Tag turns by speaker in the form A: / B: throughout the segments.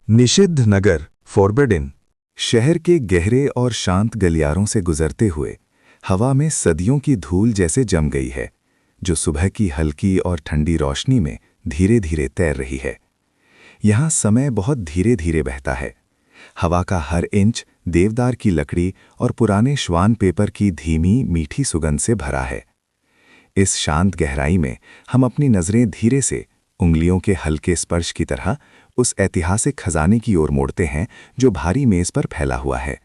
A: निषिद्ध नगर फॉरबिडन शहर के गहरे और शांत गलियारों से गुजरते हुए हवा में सदियों की धूल जैसे जम गई है, जो सुबह की हल्की और ठंडी रोशनी में धीरे धीरे तैर रही है। यहाँ समय बहुत धीरे धीरे बहता है। हवा का हर इंच देवदार की लकड़ी और पुराने श्वान पेपर की धीमी मीठी सुगंध से भरा है। इस शांत गहराई में हम अपनी नज़रें धीरे से उंगलियों के हल्के स्पर्श की तरह उस ऐतिहासिक खजाने की ओर मोड़ते हैं जो भारी मेज पर फैला हुआ है।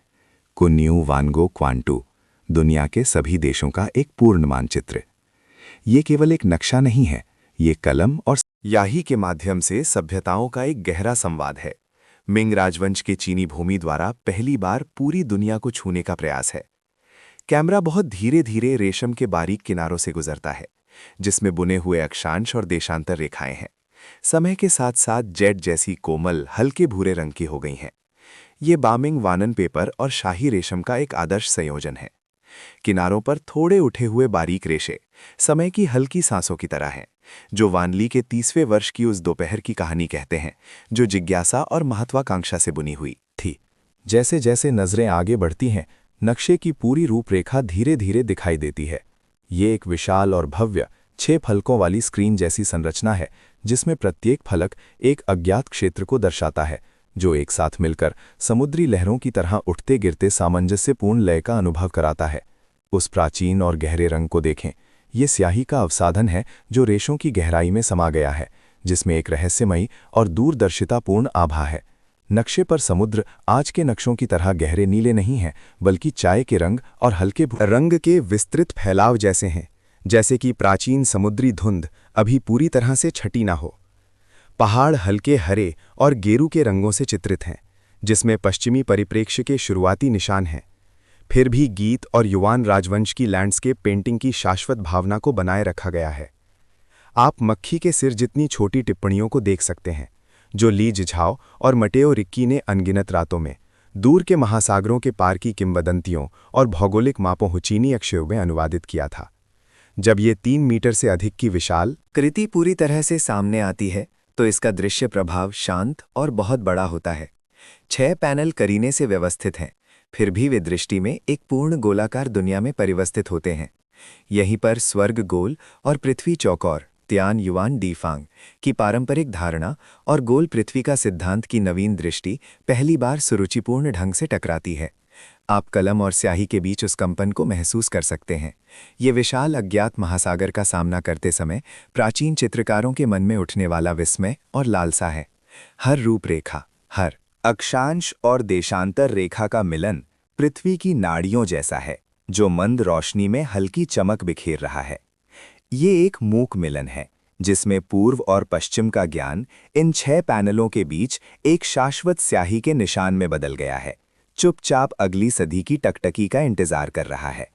A: कुन्यू वांगो क्वांटू, दुनिया के सभी देशों का एक पूर्ण मानचित्र। ये केवल एक नक्शा नहीं है, ये कलम और स्याही के माध्यम से सभ्यताओं का एक गहरा संवाद है। मिंग राजवंश के चीनी भूमि द्वारा पहली बार पूरी दुनिया को छूने का प्रयास है। कैमरा बहुत धीरे धीरे रेशम के बारीक किनारों से गुजरता है, जिसमें बुने हुए अक्षांश और देशांतर रेखाएं हैं। समय के साथ साथ जेट जैसी कोमल हल्के भूरे रंग की हो गई हैं। ये बामिंग वानन पेपर और शाही रेशम का एक आदर्श संयोजन है। किनारों पर थोड़े उठे हुए बारीक रेशे समय की हल्की सांसों की तरह हैं, जो वानली के 30वें वर्ष की उस दोपहर की कहानी कहते हैं, जो जिज्ञासा और महत्वाकांक्षा से बुनी हुई थी। जैसे जैसे नजरें आगे बढ़ती हैं, नक्शे की पूरी रूपरेखा धीरे धीरे दिखाई देती है। ये एक विशाल और भव्य 6 फलकों वाली स्क्रीन जैसी संरचना है, जिसमें प्रत्येक फलक एक अज्ञात क्षेत्र को दर्शाता है, जो एक साथ मिलकर समुद्री लहरों की तरह उठते गिरते सामंजस्यपूर्ण लय का अनुभव कराता है। उस प्राचीन और गहरे रंग को देखें। ये स्याही का अवसाधन है जो रेशों की गहराई में समा गया है, जिसमें एक रहस्यमयी और दूरदर्शितापूर्ण आभा है। नक्शे पर समुद्र आज के नक्शों की तरह गहरे नीले नहीं हैं, बल्कि चाय के रंग और हल्के रंग के विस्तृत फैलाव जैसे हैं, जैसे कि प्राचीन समुद्री धुंध अभी पूरी तरह से छटी ना हो। पहाड़ हल्के हरे और गेरू के रंगों से चित्रित हैं, जिसमें पश्चिमी परिप्रेक्ष्य के शुरुआती निशान हैं। फिर भी गीत और युवान राजवंश की लैंडस्केप पेंटिंग की शाश्वत भावना को बनाए रखा गया है। आप मक्खी के सिर जितनी छोटी टिप्पणियों को देख सकते हैं, जो ली झिझाओ और मटेओ रिक्की ने अनगिनत रातों में दूर के महासागरों के पार की किंवदंतियों और भौगोलिक मापों हुचीनी अक्षयों में अनुवादित किया था। जब ये 3 मीटर से अधिक की विशाल
B: कृति पूरी तरह से सामने आती है, तो इसका दृश्य प्रभाव शांत और बहुत बड़ा होता है। 6 पैनल करीने से व्यवस्थित हैं, फिर भी वे दृष्टि में एक पूर्ण गोलाकार दुनिया में परिवस्थित होते हैं। यहीं पर स्वर्ग गोल और पृथ्वी चौकोर त्यान युआन डीफांग की पारंपरिक धारणा और गोल पृथ्वी का सिद्धांत की नवीन दृष्टि पहली बार सुरुचिपूर्ण ढंग से टकराती है। आप कलम और स्याही के बीच उस कंपन को महसूस कर सकते हैं। ये विशाल अज्ञात महासागर का सामना करते समय प्राचीन चित्रकारों के मन में उठने वाला विस्मय और लालसा है। हर रूपरेखा, हर अक्षांश और देशांतर रेखा का मिलन पृथ्वी की नाड़ियों जैसा है, जो मंद रोशनी में हल्की चमक बिखेर रहा है। ये एक मूक मिलन है, जिसमें पूर्व और पश्चिम का ज्ञान इन 6 पैनलों के बीच एक शाश्वत स्याही के निशान में बदल गया है, चुपचाप अगली सदी की टकटकी का इंतजार कर रहा है।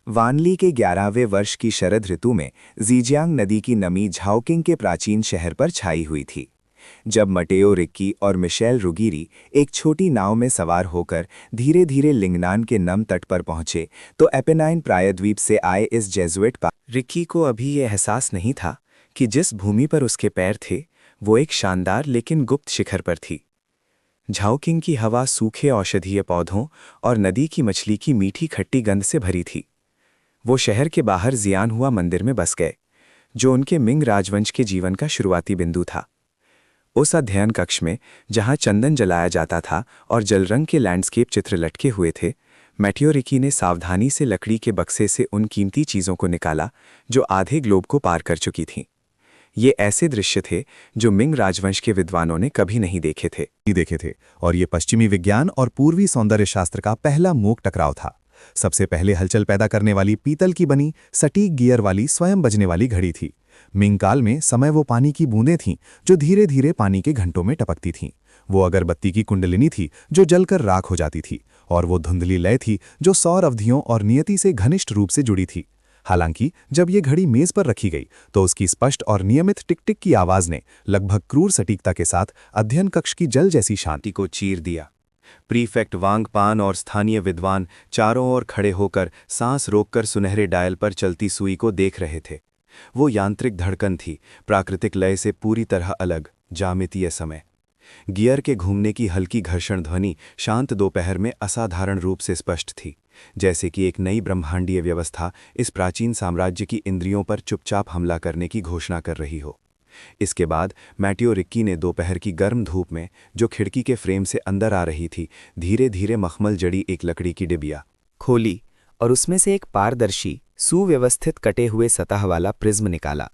B: वानली के 11वें वर्ष की शरद ऋतु में ज़ीजियांग नदी की नमी झाओकिंग के प्राचीन शहर पर छाई हुई थी। जब मटेओ रिक्की और मिशेल रुगीरी एक छोटी नाव में सवार होकर धीरे धीरे लिंगनान के नम तट पर पहुंचे, तो एपेनाइन प्रायद्वीप से आए इस जेजुइट रिक्की को अभी यह एहसास नहीं था कि जिस भूमि पर उसके पैर थे, वो एक शानदार लेकिन गुप्त शिखर पर थी। झाओकिंग की हवा सूखे औषधीय पौधों और नदी की मछली की मीठी खट्टी गंध से भरी थी। वो शहर के बाहर जियान हुआ मंदिर में बस गए, जो उनके मिंग राजवंश के जीवन का शुरुआती बिंदु था। उस अध्ययन कक्ष में, जहां चंदन जलाया जाता था और जलरंग के लैंडस्केप चित्र लटके हुए थे, मैटेओ रिक्की ने सावधानी से लकड़ी के बक्से से उन कीमती चीज़ों को निकाला जो आधे ग्लोब को पार कर चुकी थीं। ये ऐसे दृश्य थे जो मिंग राजवंश के विद्वानों ने कभी नहीं देखे थे
A: और ये पश्चिमी विज्ञान और पूर्वी सौंदर्य शास्त्र का पहला मूक टकराव था। सबसे पहले हलचल पैदा करने वाली पीतल की बनी सटीक गियर वाली स्वयं बजने वाली घड़ी थी। मिंग काल में समय वो पानी की बूंदें थीं जो धीरे धीरे पानी के घंटों में टपकती थीं। वो अगरबत्ती की कुंडलिनी थी जो जलकर राख हो जाती थी, और वो धुंधली लय थी जो सौर अवधियों और नियति से घनिष्ठ रूप से जुड़ी थी। हालांकि जब ये घड़ी मेज पर रखी गई, तो उसकी स्पष्ट और नियमित टिक टिक की आवाज ने लगभग क्रूर सटीकता के साथ अध्ययन कक्ष की जल जैसी शांति को चीर दिया। प्रीफेक्ट वांग पान और स्थानीय विद्वान चारों ओर खड़े होकर सांस रोककर सुनहरे डायल पर चलती सुई को देख रहे थे। वो यांत्रिक धड़कन थी, प्राकृतिक लय से पूरी तरह अलग, ज्यामितीय समय।
B: गियर के घूमने की हल्की घर्षण ध्वनि शांत दोपहर में असाधारण रूप से स्पष्ट थी, जैसे कि एक नई ब्रह्मांडीय व्यवस्था इस प्राचीन साम्राज्य की इंद्रियों पर चुपचाप हमला करने की घोषणा कर रही हो। इसके बाद मैटियो रिक्की ने दोपहर की गर्म धूप में, जो खिड़की के फ्रेम से अंदर आ रही थी, धीरे धीरे मखमल जड़ी एक लकड़ी की डिबिया खोली और उसमें से एक पारदर्शी, सुव्यवस्थित कटे हुए सतह वाला प्रिज्म निकाला।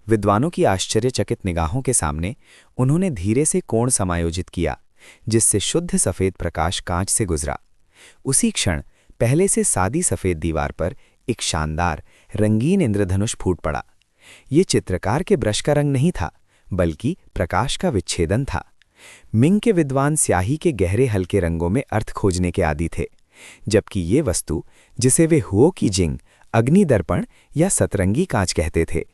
B: विद्वानों की आश्चर्यचकित निगाहों के सामने उन्होंने धीरे से कोण समायोजित किया, जिससे शुद्ध सफेद प्रकाश कांच से गुजरा। उसी क्षण पहले से सादी सफेद दीवार पर एक शानदार, रंगीन इंद्रधनुष फूट पड़ा। ये चित्रकार के ब्रश का रंग नहीं था, बल्कि प्रकाश का विच्छेदन था। मिंग के विद्वान स्याही के गहरे हल्के रंगों में अर्थ खोजने के आदी थे, जबकि ये वस्तु, जिसे वे हुओ की जिंग, अग्नि दर्पण या सतरंगी कांच कहते थे,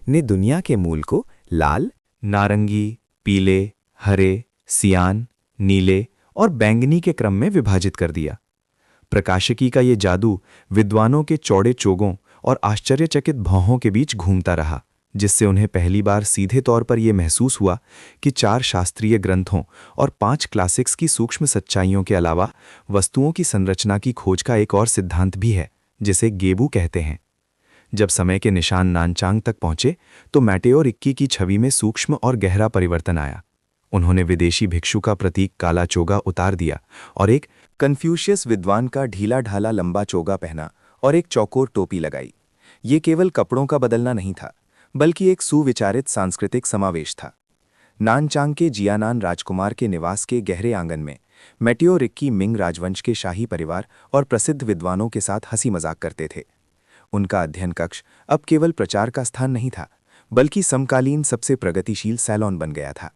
B: ने दुनिया के मूल को लाल, नारंगी, पीले, हरे, सियान, नीले और बैंगनी के क्रम में विभाजित कर दिया। प्रकाशिकी का ये जादू विद्वानों के चौड़े चोगों और आश्चर्यचकित भौहों के बीच घूमता रहा, जिससे उन्हें पहली बार सीधे तौर पर यह महसूस हुआ कि 4 शास्त्रीय ग्रंथों और 5 क्लासिक्स की सूक्ष्म सच्चाइयों के अलावा वस्तुओं की संरचना की खोज का एक और सिद्धांत भी है, जिसे गेबू कहते हैं। जब समय के निशान नानचांग तक पहुंचे तो मैटेओ रिक्की की छवि में सूक्ष्म और गहरा परिवर्तन आया। उन्होंने विदेशी भिक्षु का प्रतीक काला चोगा उतार दिया और एक कन्फ्यूशियस विद्वान का ढीला ढाला लंबा चोगा पहना और एक चौकोर टोपी लगाई। ये केवल कपड़ों का बदलना नहीं था, बल्कि एक सुविचारित सांस्कृतिक समावेश था। नानचांग के जियानान राजकुमार के निवास के गहरे आंगन में मैटेओ रिक्की मिंग राजवंश के शाही परिवार और प्रसिद्ध विद्वानों के साथ हंसी मजाक करते थे। उनका अध्ययन कक्ष अब केवल प्रचार का स्थान नहीं था, बल्कि समकालीन सबसे प्रगतिशील सैलून बन गया था।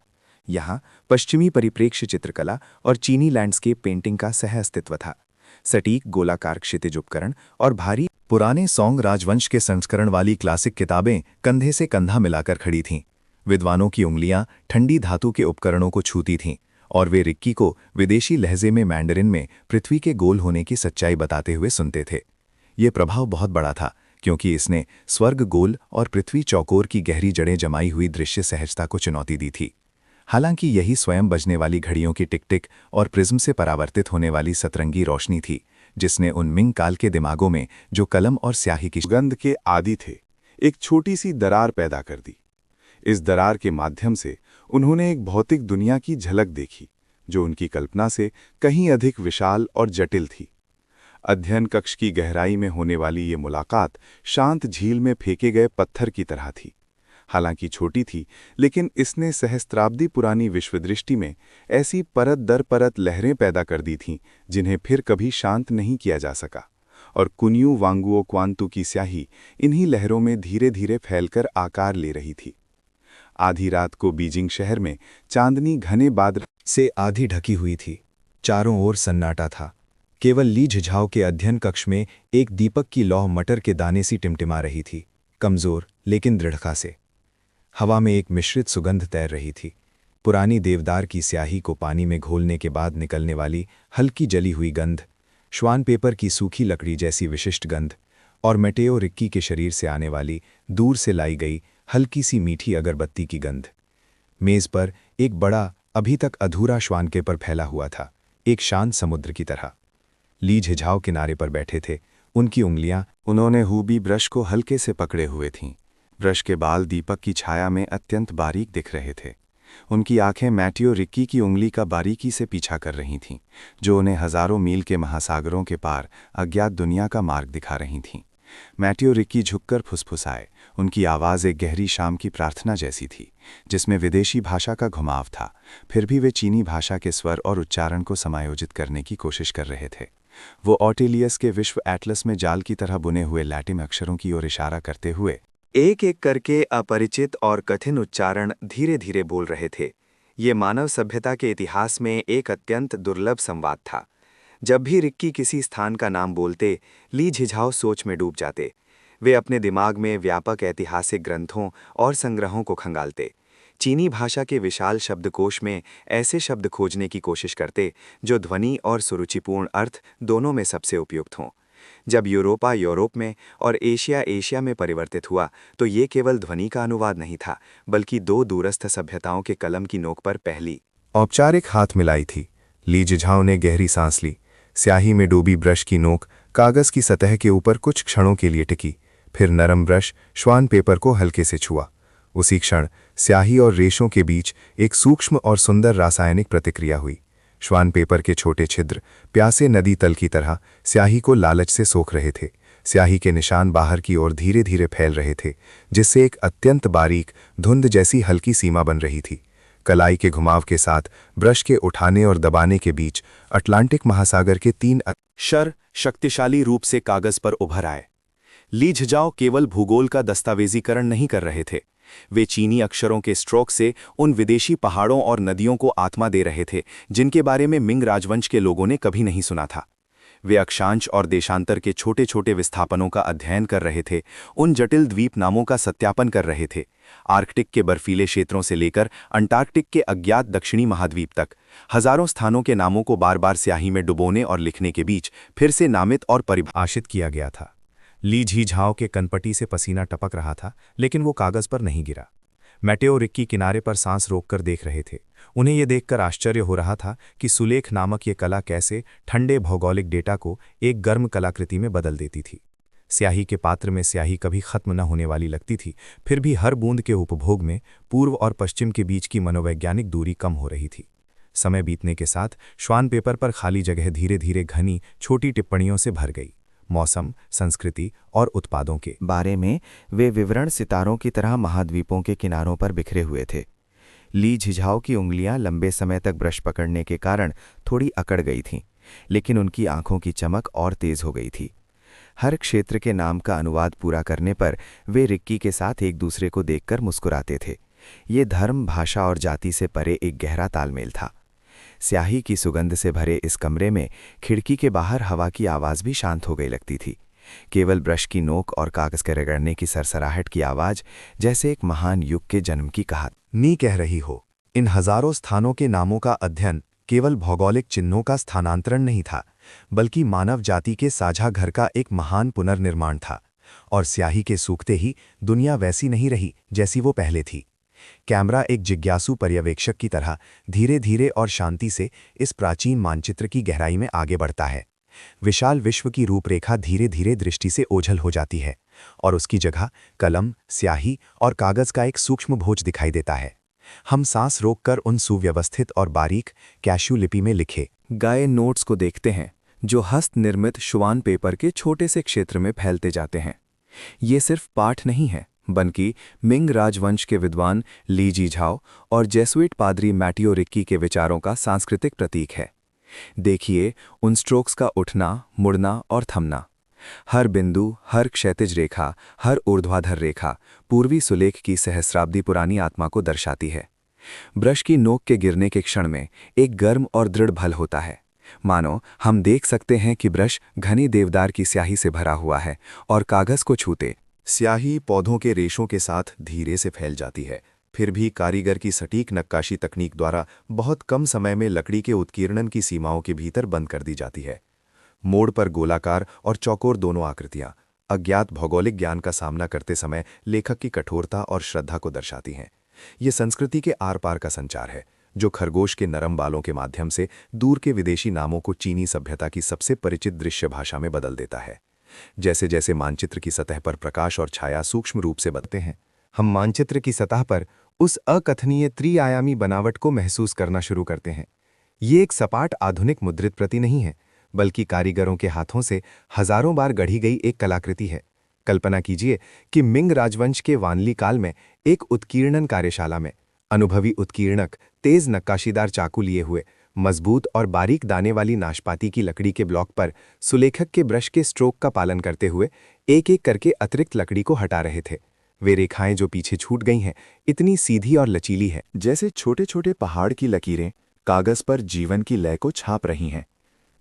B: यहाँ पश्चिमी परिप्रेक्ष्य चित्रकला और चीनी लैंडस्केप पेंटिंग का सह अस्तित्व था। सटीक गोलाकार क्षितिज उपकरण और भारी
A: पुराने सॉन्ग राजवंश के संस्करण वाली क्लासिक किताबें कंधे से कंधा मिलाकर खड़ी थीं। विद्वानों की उंगलियां ठंडी धातु के उपकरणों को छूती थीं और वे रिक्की को विदेशी लहजे में मैंडरिन में पृथ्वी के गोल होने की सच्चाई बताते हुए सुनते थे। ये प्रभाव बहुत बड़ा था, क्योंकि इसने स्वर्ग गोल और पृथ्वी चौकोर की गहरी जड़ें जमाई हुई दृश्य सहजता को चुनौती दी थी। हालांकि यही स्वयं बजने वाली घड़ियों की टिक-टिक और प्रिज्म से परावर्तित होने वाली सतरंगी रोशनी थी, जिसने उन मिंग काल के दिमागों में, जो कलम और स्याही की सुगंध के आदी थे, एक छोटी सी दरार पैदा कर दी। इस दरार के माध्यम से उन्होंने एक भौतिक दुनिया की झलक देखी, जो उनकी कल्पना से कहीं अधिक विशाल और जटिल थी। अध्ययन कक्ष की गहराई में होने वाली ये मुलाकात शांत झील में फेंके गए पत्थर की तरह थी। हालांकि छोटी थी, लेकिन इसने सहस्त्राब्दी पुरानी विश्वदृष्टि में ऐसी परत दर परत लहरें पैदा कर दी थीं, जिन्हें फिर कभी शांत नहीं किया जा सका। और कुनियू वांगुओ क्वांतु की स्याही इन्हीं लहरों में धीरे धीरे फैलकर आकार ले रही थी। आधी रात को बीजिंग शहर में चांदनी घने बादल से आधी ढकी हुई थी। चारों ओर सन्नाटा था। केवल ली झिझाओ के अध्ययन कक्ष में एक दीपक की लौह मटर के दाने सी टिमटिमा रही थी, कमजोर लेकिन दृढ़ता से। हवा में एक मिश्रित सुगंध तैर रही थी, पुरानी देवदार की स्याही को पानी में घोलने के बाद निकलने वाली हल्की जली हुई गंध, श्वान पेपर की सूखी लकड़ी जैसी विशिष्ट गंध, और मैटेओ रिक्की के शरीर से आने वाली दूर से लाई गई हल्की सी मीठी अगरबत्ती की गंध। मेज पर एक बड़ा, अभी तक अधूरा श्वान पेपर फैला हुआ था, एक शांत समुद्र की तरह। ली झिझाओ किनारे पर बैठे थे, उनकी उंगलियां उन्होंने हूबी ब्रश को हल्के से पकड़े हुए थीं। ब्रश के बाल दीपक की छाया में अत्यंत बारीक दिख रहे थे। उनकी आंखें मैटेओ रिक्की की उंगली का बारीकी से पीछा कर रही थीं, जो उन्हें हजारों मील के महासागरों के पार अज्ञात दुनिया का मार्ग दिखा रही थीं। मैटेओ रिक्की झुककर फुसफुसाए। उनकी आवाज़ एक गहरी शाम की प्रार्थना जैसी थी, जिसमें विदेशी भाषा का घुमाव था, फिर भी वे चीनी भाषा के स्वर और उच्चारण को समायोजित करने की कोशिश कर रहे थे। वो ऑटेलियस के विश्व एटलस में जाल की तरह बुने हुए लैटिन अक्षरों की ओर इशारा करते हुए एक एक करके अपरिचित और कठिन उच्चारण धीरे धीरे बोल रहे थे। ये मानव सभ्यता के इतिहास में एक अत्यंत दुर्लभ संवाद था। जब भी रिक्की किसी स्थान का नाम बोलते, ली झिझाओ सोच में डूब जाते। वे अपने दिमाग में व्यापक ऐतिहासिक ग्रंथों और संग्रहों को खंगालते। चीनी भाषा के विशाल शब्दकोश में ऐसे शब्द खोजने की कोशिश करते जो ध्वनि और सुरुचिपूर्ण अर्थ दोनों में सबसे उपयुक्त हों। जब यूरोपा यूरोप में और एशिया एशिया में परिवर्तित हुआ, तो ये केवल ध्वनि का अनुवाद नहीं था, बल्कि दो दूरस्थ सभ्यताओं के कलम की नोक पर पहली औपचारिक हाथ मिलाई थी। ली जिझाओ ने गहरी सांस ली। स्याही में डूबी ब्रश की नोक कागज की सतह के ऊपर कुछ क्षणों के लिए टिकी। फिर नरम ब्रश श्वान पेपर को हल्के से छुआ। उसी क्षण स्याही और रेशों के बीच एक सूक्ष्म और सुंदर रासायनिक प्रतिक्रिया हुई। श्वान पेपर के छोटे छिद्र प्यासे नदी तल की तरह स्याही को लालच से सोख रहे थे। स्याही के निशान बाहर की ओर धीरे धीरे फैल रहे थे, जिससे एक अत्यंत बारीक धुंध जैसी हल्की सीमा बन रही थी। कलाई के घुमाव के साथ ब्रश के उठाने और दबाने के बीच अटलांटिक महासागर के 3
C: अक्षर शक्तिशाली रूप से कागज पर उभर आए। ली झिझाओ केवल भूगोल का दस्तावेजीकरण नहीं कर रहे थे, वे चीनी अक्षरों के स्ट्रोक से उन विदेशी पहाड़ों और नदियों को आत्मा दे रहे थे जिनके बारे में मिंग राजवंश के लोगों ने कभी नहीं सुना था। वे अक्षांश और देशांतर के छोटे छोटे विस्थापनों का अध्ययन कर रहे थे, उन जटिल द्वीप नामों का सत्यापन कर रहे थे। आर्कटिक के बर्फीले क्षेत्रों से लेकर अंटार्कटिक के अज्ञात दक्षिणी महाद्वीप तक हजारों स्थानों के नामों को बार बार स्याही में डुबोने और लिखने के बीच फिर से नामित और परिभाषित किया गया था। ली झिझाओ के कनपटी से पसीना टपक रहा था, लेकिन वो कागज पर नहीं गिरा। मैटेओ रिक्की किनारे पर सांस रोककर देख रहे थे। उन्हें यह देखकर आश्चर्य हो रहा था कि सुलेख नामक ये कला कैसे ठंडे भौगोलिक डेटा को एक गर्म कलाकृति में बदल देती थी। स्याही के पात्र में स्याही कभी खत्म न होने वाली लगती थी, फिर भी हर बूंद के उपभोग में पूर्व और पश्चिम के बीच की मनोवैज्ञानिक दूरी कम हो रही थी। समय बीतने के साथ श्वान पेपर पर खाली जगह धीरे धीरे घनी छोटी टिप्पणियों से भर गई। मौसम, संस्कृति और उत्पादों के
B: बारे में वे विवरण सितारों की तरह महाद्वीपों के किनारों पर बिखरे हुए थे। ली झिझाओ की उंगलियां लंबे समय तक ब्रश पकड़ने के कारण थोड़ी अकड़ गई थीं, लेकिन उनकी आंखों की चमक और तेज हो गई थी। हर क्षेत्र के नाम का अनुवाद पूरा करने पर वे रिक्की के साथ एक दूसरे को देखकर मुस्कुराते थे। ये धर्म, भाषा और जाति से परे एक गहरा तालमेल था। स्याही की सुगंध से भरे इस कमरे में खिड़की के बाहर हवा की आवाज़ भी शांत हो गई लगती थी। केवल ब्रश की नोक और कागज के रगड़ने की सरसराहट की आवाज़ जैसे एक महान युग के जन्म की कहानी।
A: नी कह रही हो, इन हजारों स्थानों के नामों का अध्ययन केवल भौगोलिक चिन्हों का स्थानांतरण नहीं था, बल्कि मानव जाति के साझा घर का एक महान पुनर्निर्माण था। और स्याही के सूखते ही दुनिया वैसी नहीं रही जैसी वो पहले थी। कैमरा एक जिज्ञासु पर्यवेक्षक की तरह धीरे धीरे और शांति से इस प्राचीन मानचित्र की गहराई में आगे बढ़ता है। विशाल विश्व की रूपरेखा धीरे धीरे दृष्टि से ओझल हो जाती है और उसकी जगह कलम, स्याही और कागज का एक सूक्ष्म भोज दिखाई देता है। हम सांस रोककर उन सुव्यवस्थित और बारीक कैश्यू लिपि में लिखे
C: गए नोट्स को देखते हैं, जो हस्त निर्मित श्वान पेपर के छोटे से क्षेत्र में फैलते जाते हैं। ये सिर्फ पाठ नहीं है, बल्कि मिंग राजवंश के विद्वान ली झिझाओ और जेसुइट पादरी मैटेओ रिक्की के विचारों का सांस्कृतिक प्रतीक है। देखिए उन स्ट्रोक्स का उठना, मुड़ना और थमना। हर बिंदु, हर क्षैतिज रेखा, हर ऊर्ध्वाधर रेखा पूर्वी सुलेख की सहस्राब्दी पुरानी आत्मा को दर्शाती है। ब्रश की नोक के गिरने के क्षण में एक गर्म और दृढ़ भल होता है, मानो हम देख सकते हैं कि ब्रश घनी देवदार की स्याही से भरा हुआ है और कागज को छूते
A: स्याही पौधों के रेशों के साथ धीरे से फैल जाती है। फिर भी कारीगर की सटीक नक्काशी तकनीक द्वारा बहुत कम समय में लकड़ी के उत्कीर्णन की सीमाओं के भीतर बंद कर दी जाती है। मोड़ पर गोलाकार और चौकोर दोनों आकृतियां अज्ञात भौगोलिक ज्ञान का सामना करते समय लेखक की कठोरता और श्रद्धा को दर्शाती हैं। ये संस्कृति के आर पार का संचार है, जो खरगोश के नरम बालों के माध्यम से दूर के विदेशी नामों को चीनी सभ्यता की सबसे परिचित दृश्य भाषा में बदल देता है। जैसे जैसे मानचित्र की सतह पर प्रकाश और छाया सूक्ष्म रूप से बदलते हैं, हम मानचित्र की सतह पर उस अकथनीय त्रिआयामी बनावट को महसूस करना शुरू करते हैं। ये एक सपाट आधुनिक मुद्रित प्रति नहीं है, बल्कि कारीगरों के हाथों से हजारों बार गढ़ी गई एक कलाकृति है। कल्पना कीजिए कि मिंग राजवंश के वानली काल में एक उत्कीर्णन कार्यशाला में अनुभवी उत्कीर्णक तेज नक्काशीदार चाकू लिए हुए मजबूत और बारीक दाने वाली नाशपाती की लकड़ी के ब्लॉक पर सुलेखक के ब्रश के स्ट्रोक का पालन करते हुए एक एक करके अतिरिक्त लकड़ी को हटा रहे थे। वे रेखाएं जो पीछे छूट गई हैं, इतनी सीधी और लचीली हैं, जैसे छोटे छोटे पहाड़ की लकीरें कागज पर जीवन की लय को छाप रही हैं।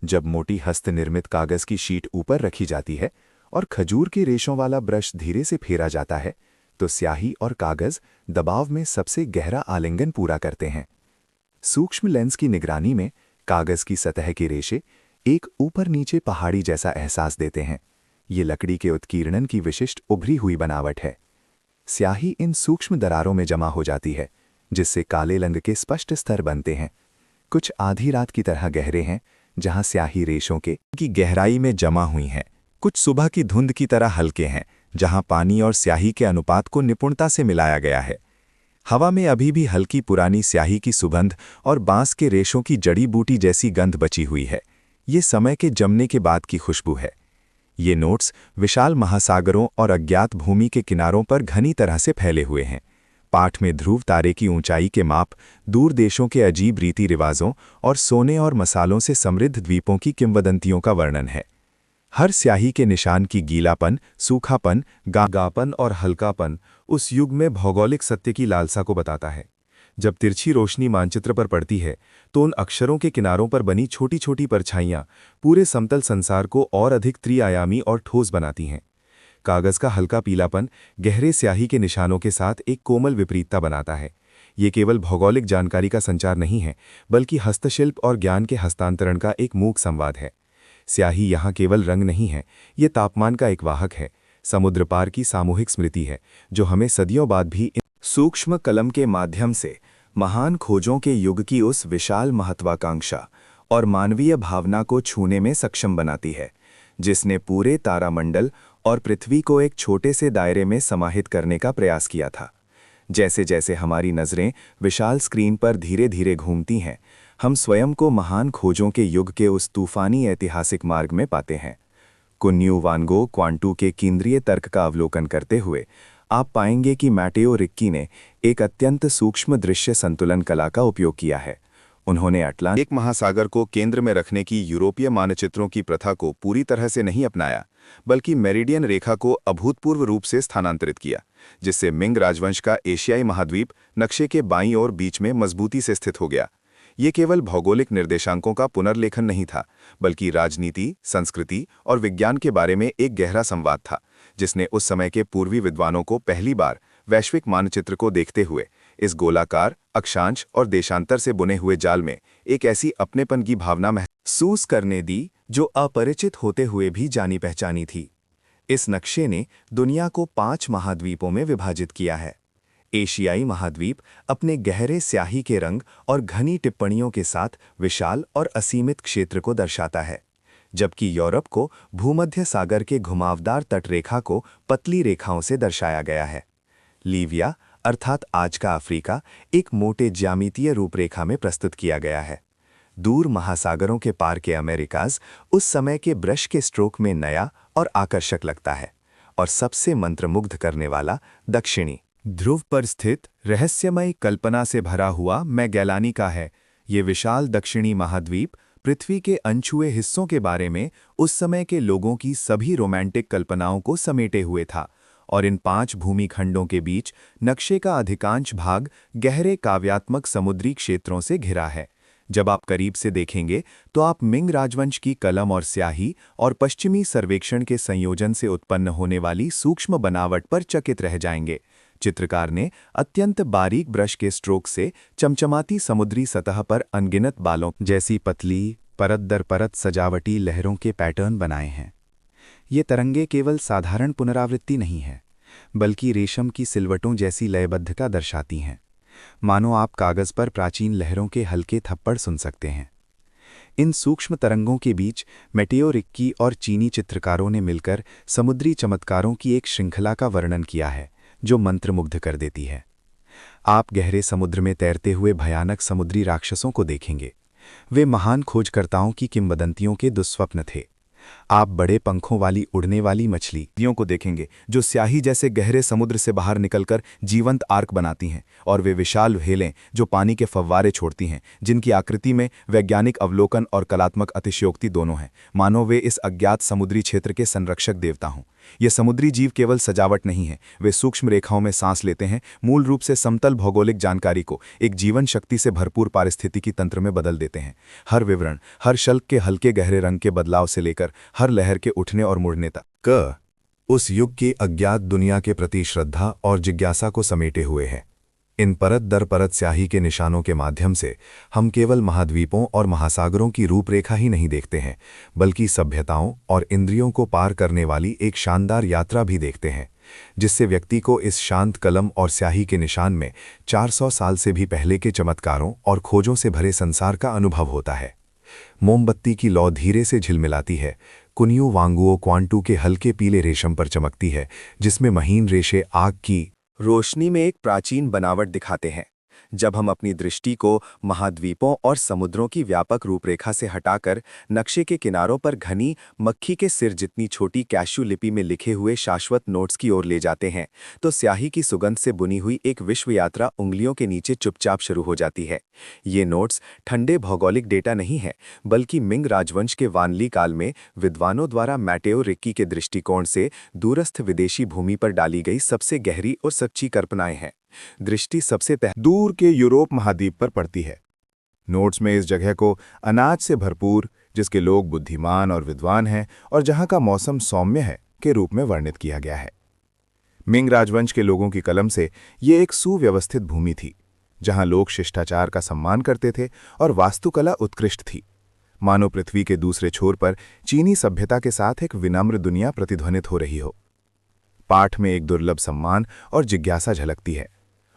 A: जब मोटी हस्त निर्मित कागज की शीट ऊपर रखी जाती है और खजूर के रेशों वाला ब्रश धीरे से फेरा जाता है, तो स्याही और कागज दबाव में सबसे गहरा आलिंगन पूरा करते हैं। सूक्ष्म लेंस की निगरानी में कागज की सतह के रेशे एक ऊपर नीचे पहाड़ी जैसा एहसास देते हैं। ये लकड़ी के उत्कीर्णन की विशिष्ट उभरी हुई बनावट है। स्याही इन सूक्ष्म दरारों में जमा हो जाती है, जिससे काले रंग के स्पष्ट स्तर बनते हैं। कुछ आधी रात की तरह गहरे हैं, जहां स्याही रेशों की गहराई में जमा हुई हैं। कुछ सुबह की धुंध की तरह हल्के हैं, जहां पानी और स्याही के अनुपात को निपुणता से मिलाया गया है। हवा में अभी भी हल्की पुरानी स्याही की सुगंध और बांस के रेशों की जड़ी बूटी जैसी गंध बची हुई है। ये समय के जमने के बाद की खुशबू है। ये नोट्स विशाल महासागरों और अज्ञात भूमि के किनारों पर घनी तरह से फैले हुए हैं। पाठ में ध्रुव तारे की ऊंचाई के माप, दूर देशों के अजीब रीति रिवाजों और सोने और मसालों से समृद्ध द्वीपों की किंवदंतियों का वर्णन है। हर स्याही के निशान की गीलापन, सूखापन, गागापन और हल्कापन उस युग में भौगोलिक सत्य की लालसा को बताता है। जब तिरछी रोशनी मानचित्र पर पड़ती है तो उन अक्षरों के किनारों पर बनी छोटी छोटी परछाइयां पूरे समतल संसार को और अधिक त्रिआयामी और ठोस बनाती हैं। कागज का हल्का पीलापन गहरे स्याही के निशानों के साथ एक कोमल विपरीतता बनाता है। ये केवल भौगोलिक जानकारी का संचार नहीं है, बल्कि हस्तशिल्प और ज्ञान के हस्तांतरण का एक मूक संवाद है। स्याही यहाँ केवल रंग नहीं है, ये तापमान का एक वाहक है, समुद्र पार की सामूहिक स्मृति है, जो हमें सदियों बाद भी सूक्ष्म कलम के माध्यम से महान खोजों के युग की उस विशाल महत्वाकांक्षा और मानवीय भावना को छूने में सक्षम बनाती है, जिसने पूरे तारामंडल और पृथ्वी को एक छोटे से दायरे में समाहित करने का प्रयास किया था। जैसे जैसे हमारी नज़रें विशाल स्क्रीन पर धीरे धीरे घूमती हैं, हम स्वयं को महान खोजों के युग के उस तूफानी ऐतिहासिक मार्ग में पाते हैं। कुन्यू वान गो क्वांटू के केंद्रीय तर्क का अवलोकन करते हुए आप पाएंगे कि मैटेओ रिक्की ने एक अत्यंत सूक्ष्म दृश्य संतुलन कला का उपयोग किया है। उन्होंने अटलांटिक महासागर को केंद्र में रखने की यूरोपीय मानचित्रों की प्रथा को पूरी तरह से नहीं अपनाया, बल्कि मेरिडियन रेखा को अभूतपूर्व रूप से स्थानांतरित किया, जिससे मिंग राजवंश का एशियाई महाद्वीप नक्शे के बाईं ओर बीच में मजबूती से स्थित हो गया। ये केवल भौगोलिक निर्देशांकों का पुनर्लेखन नहीं था, बल्कि राजनीति, संस्कृति और विज्ञान के बारे में एक गहरा संवाद था, जिसने उस समय के पूर्वी विद्वानों को पहली बार वैश्विक मानचित्र को देखते हुए इस गोलाकार, अक्षांश और देशांतर से बुने हुए जाल में एक ऐसी अपनेपन की भावना महसूस करने दी जो अपरिचित होते हुए भी जानी पहचानी थी। इस नक्शे ने दुनिया को 5 महाद्वीपों में विभाजित किया है। एशियाई महाद्वीप अपने गहरे स्याही के रंग और घनी टिप्पणियों के साथ विशाल और असीमित क्षेत्र को दर्शाता है, जबकि यूरोप को भूमध्य सागर के घुमावदार तटरेखा को पतली रेखाओं से दर्शाया गया है। लीविया अर्थात आज का अफ्रीका एक मोटे ज्यामितीय रूपरेखा में प्रस्तुत किया गया है। दूर महासागरों के पार के अमेरिकाज उस समय के ब्रश के स्ट्रोक में नया और आकर्षक लगता है, और सबसे मंत्रमुग्ध करने वाला दक्षिणी ध्रुव पर स्थित रहस्यमय कल्पना से भरा हुआ मैगेलानी का है। ये विशाल दक्षिणी महाद्वीप पृथ्वी के अनछुए हिस्सों के बारे में उस समय के लोगों की सभी रोमांटिक कल्पनाओं को समेटे हुए था, और इन 5 भूमिखंडों के बीच नक्शे का अधिकांश भाग गहरे काव्यात्मक समुद्री क्षेत्रों से घिरा है। जब आप करीब से देखेंगे तो आप मिंग राजवंश की कलम और स्याही और पश्चिमी सर्वेक्षण के संयोजन से उत्पन्न होने वाली सूक्ष्म बनावट पर चकित रह जाएंगे। चित्रकार ने अत्यंत बारीक ब्रश के स्ट्रोक से चमचमाती समुद्री सतह पर अनगिनत बालों जैसी पतली परत दर परत सजावटी लहरों के पैटर्न बनाए हैं। ये तरंगे केवल साधारण पुनरावृत्ति नहीं है, बल्कि रेशम की सिलवटों जैसी लयबद्धता दर्शाती हैं, मानो आप कागज पर प्राचीन लहरों के हल्के थप्पड़ सुन सकते हैं। इन सूक्ष्म तरंगों के बीच मैटेओ रिक्की और चीनी चित्रकारों ने मिलकर समुद्री चमत्कारों की एक श्रृंखला का वर्णन किया है, जो मंत्रमुग्ध कर देती है। आप गहरे समुद्र में तैरते हुए भयानक समुद्री राक्षसों को देखेंगे। वे महान खोजकर्ताओं की किंवदंतियों के दुस्वप्न थे। आप बड़े पंखों वाली उड़ने वाली मछलियों को देखेंगे, जो स्याही जैसे गहरे समुद्र से बाहर निकलकर जीवंत आर्क बनाती हैं, और वे विशाल व्हेलें जो पानी के फव्वारे छोड़ती हैं, जिनकी आकृति में वैज्ञानिक अवलोकन और कलात्मक अतिशयोक्ति दोनों हैं, मानो वे इस अज्ञात समुद्री क्षेत्र के संरक्षक देवता हों। ये समुद्री जीव केवल सजावट नहीं है, वे सूक्ष्म रेखाओं में सांस लेते हैं, मूल रूप से समतल भौगोलिक जानकारी को एक जीवन शक्ति से भरपूर पारिस्थितिकी तंत्र में बदल देते हैं। हर विवरण, हर शल्क के हल्के गहरे रंग के बदलाव से लेकर हर लहर के उठने और मुड़ने तक उस युग की अज्ञात दुनिया के प्रति श्रद्धा और जिज्ञासा को समेटे हुए है। इन परत दर परत स्याही के निशानों के माध्यम से हम केवल महाद्वीपों और महासागरों की रूपरेखा ही नहीं देखते हैं, बल्कि सभ्यताओं और इंद्रियों को पार करने वाली एक शानदार यात्रा भी देखते हैं, जिससे व्यक्ति को इस शांत कलम और स्याही के निशान में 400 साल से भी पहले के चमत्कारों और खोजों से भरे संसार का अनुभव होता है। मोमबत्ती की लौ धीरे से झिलमिलाती है, कुनियू वांगुओ क्वांटू के हल्के पीले रेशम पर चमकती है, जिसमें महीन रेशे आग की
B: रोशनी में एक प्राचीन बनावट दिखाते हैं। जब हम अपनी दृष्टि को महाद्वीपों और समुद्रों की व्यापक रूपरेखा से हटाकर नक्शे के किनारों पर घनी मक्खी के सिर जितनी छोटी कैशू लिपि में लिखे हुए शाश्वत नोट्स की ओर ले जाते हैं, तो स्याही की सुगंध से बुनी हुई एक विश्व यात्रा उंगलियों के नीचे चुपचाप शुरू हो जाती है। ये नोट्स ठंडे भौगोलिक डेटा नहीं है, बल्कि मिंग राजवंश के वानली काल में विद्वानों द्वारा मैटेओ रिक्की के दृष्टिकोण से दूरस्थ विदेशी भूमि पर डाली गई सबसे गहरी और सच्ची कल्पनाएं हैं। दृष्टि सबसे
A: दूर के यूरोप महाद्वीप पर पड़ती है। नोट्स में इस जगह को अनाज से भरपूर, जिसके लोग बुद्धिमान और विद्वान हैं और जहां का मौसम सौम्य है, के रूप में वर्णित किया गया है। मिंग राजवंश के लोगों की कलम से ये एक सुव्यवस्थित भूमि थी, जहां लोग शिष्टाचार का सम्मान करते थे और वास्तुकला उत्कृष्ट थी। मानो पृथ्वी के दूसरे छोर पर चीनी सभ्यता के साथ एक विनम्र दुनिया प्रतिध्वनित हो रही हो। पाठ में एक दुर्लभ सम्मान और जिज्ञासा झलकती है,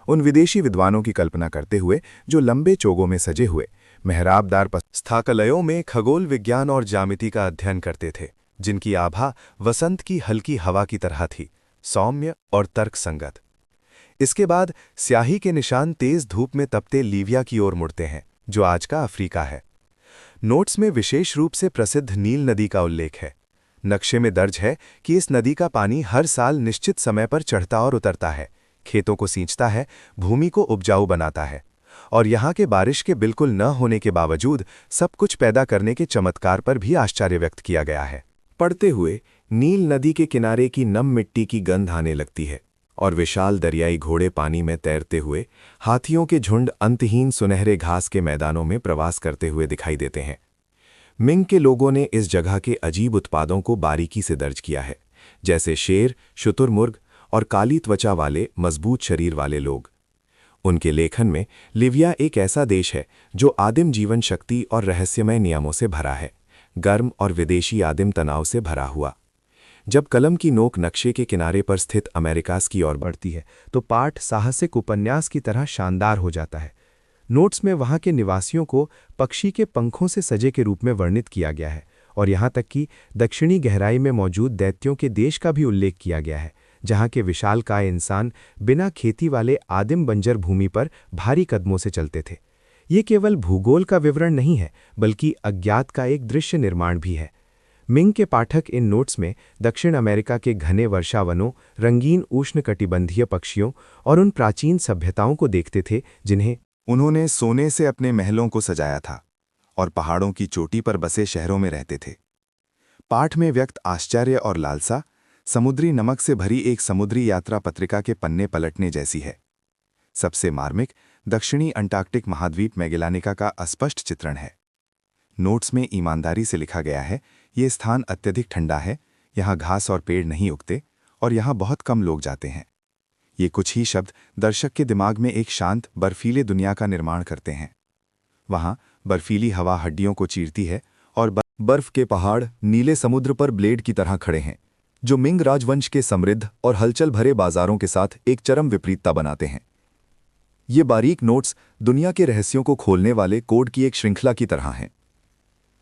A: उन विदेशी विद्वानों की कल्पना करते हुए जो लंबे चोगों में सजे हुए मेहराबदार
C: स्थाकलयों में खगोल विज्ञान और ज्यामिति का अध्ययन करते थे, जिनकी आभा वसंत की हल्की हवा की तरह थी, सौम्य और तर्कसंगत। इसके बाद स्याही के निशान तेज धूप में तपते लीविया की ओर मुड़ते हैं, जो आज का अफ्रीका है। नोट्स में विशेष रूप से प्रसिद्ध नील नदी का उल्लेख है। नक्शे में दर्ज है कि इस नदी का पानी हर साल निश्चित समय पर चढ़ता और उतरता है, खेतों को सींचता है, भूमि को उपजाऊ बनाता है, और यहाँ के बारिश के बिल्कुल न होने के बावजूद सब कुछ पैदा करने के चमत्कार पर भी आश्चर्य व्यक्त किया गया है। पढ़ते हुए नील नदी के किनारे की नम मिट्टी की गंध आने लगती है और विशाल दरियाई घोड़े पानी में तैरते हुए हाथियों के झुंड अंतहीन सुनहरे घास के मैदानों में प्रवास करते हुए दिखाई देते हैं। मिंग के लोगों ने इस जगह के अजीब उत्पादों को बारीकी से दर्ज किया है, जैसे शेर, शुतुरमुर्ग और काली त्वचा वाले मजबूत शरीर वाले लोग। उनके लेखन में लिविया एक ऐसा देश है जो आदिम जीवन शक्ति और रहस्यमय नियमों से भरा है, गर्म और विदेशी आदिम तनाव से भरा हुआ। जब कलम की नोक नक्शे के किनारे पर स्थित अमेरिकास की ओर बढ़ती है, तो पाठ साहसिक उपन्यास की तरह शानदार हो जाता है। नोट्स में वहाँ के निवासियों को पक्षी के पंखों से सजे के रूप में वर्णित किया गया है, और यहाँ तक कि दक्षिणी गहराई में मौजूद दैत्यों के देश का भी उल्लेख किया गया है, जहाँ के विशालकाय इंसान बिना खेती वाले आदिम बंजर भूमि पर भारी कदमों से चलते थे। ये केवल भूगोल का विवरण नहीं है, बल्कि अज्ञात का एक दृश्य निर्माण भी है। मिंग के पाठक इन नोट्स में दक्षिण अमेरिका के घने वर्षावनों, रंगीन उष्णकटिबंधीय पक्षियों और उन प्राचीन सभ्यताओं को देखते थे जिन्हें
A: उन्होंने सोने से अपने महलों को सजाया था और पहाड़ों की चोटी पर बसे शहरों में रहते थे। पाठ में व्यक्त आश्चर्य और लालसा समुद्री नमक से भरी एक समुद्री यात्रा पत्रिका के पन्ने पलटने जैसी है। सबसे मार्मिक दक्षिणी अंटार्कटिक महाद्वीप मैगेलानिका का अस्पष्ट चित्रण है। नोट्स में ईमानदारी से लिखा गया है, ये स्थान अत्यधिक ठंडा है, यहाँ घास और पेड़ नहीं उगते और यहाँ बहुत कम लोग जाते हैं। ये कुछ ही शब्द दर्शक के दिमाग में एक शांत बर्फीले दुनिया का निर्माण करते हैं। वहाँ बर्फीली हवा हड्डियों को चीरती है और बर्फ के पहाड़ नीले समुद्र पर ब्लेड की तरह खड़े हैं, जो मिंग राजवंश के समृद्ध और हलचल भरे बाजारों के साथ एक चरम विपरीतता बनाते हैं। ये बारीक नोट्स दुनिया के रहस्यों को खोलने वाले कोड की एक श्रृंखला की तरह हैं।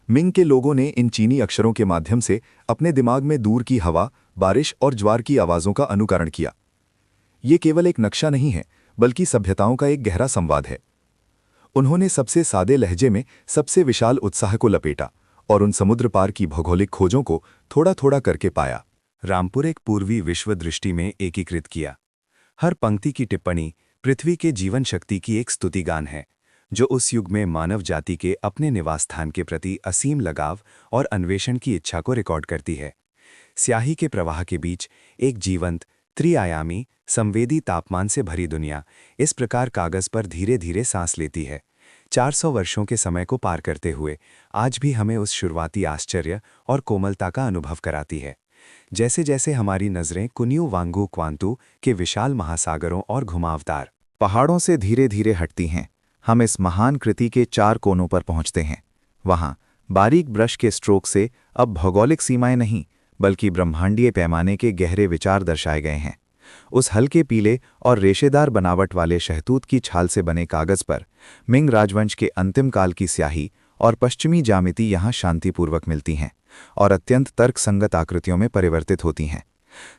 A: मिंग के लोगों ने इन चीनी अक्षरों के माध्यम से अपने दिमाग में दूर की हवा, बारिश और ज्वार की आवाज़ों का अनुकरण किया। ये केवल एक नक्शा नहीं है, बल्कि सभ्यताओं का एक गहरा संवाद है। उन्होंने सबसे सादे लहजे में सबसे विशाल उत्साह को लपेटा और उन समुद्र पार की भौगोलिक खोजों को थोड़ा थोड़ा करके पाया। रामपुर एक पूर्वी विश्व दृष्टि में एकीकृत किया। हर पंक्ति की टिप्पणी पृथ्वी के जीवन शक्ति की एक स्तुतिगान है, जो उस युग में मानव जाति के अपने निवास स्थान के प्रति असीम लगाव और अन्वेषण की इच्छा को रिकॉर्ड करती है। स्याही के प्रवाह के बीच एक जीवंत, त्रिआयामी, संवेदी तापमान से भरी दुनिया इस प्रकार कागज पर धीरे धीरे सांस लेती है। 400 वर्षों के समय को पार करते हुए आज भी हमें उस शुरुआती आश्चर्य और कोमलता का अनुभव कराती है। जैसे जैसे हमारी नज़रें कुनियू वांगू क्वांतू के विशाल महासागरों और घुमावदार पहाड़ों से धीरे धीरे हटती हैं, हम इस महान कृति के 4 कोनों पर पहुंचते हैं। वहां बारीक ब्रश के स्ट्रोक से अब भौगोलिक सीमाएं नहीं,
B: बल्कि ब्रह्मांडीय पैमाने के गहरे विचार दर्शाए गए हैं। उस हल्के पीले और रेशेदार बनावट वाले शहतूत की छाल से बने कागज पर मिंग राजवंश के अंतिम काल की स्याही और पश्चिमी ज्यामिति यहाँ शांतिपूर्वक मिलती हैं और अत्यंत तर्कसंगत आकृतियों में परिवर्तित होती हैं।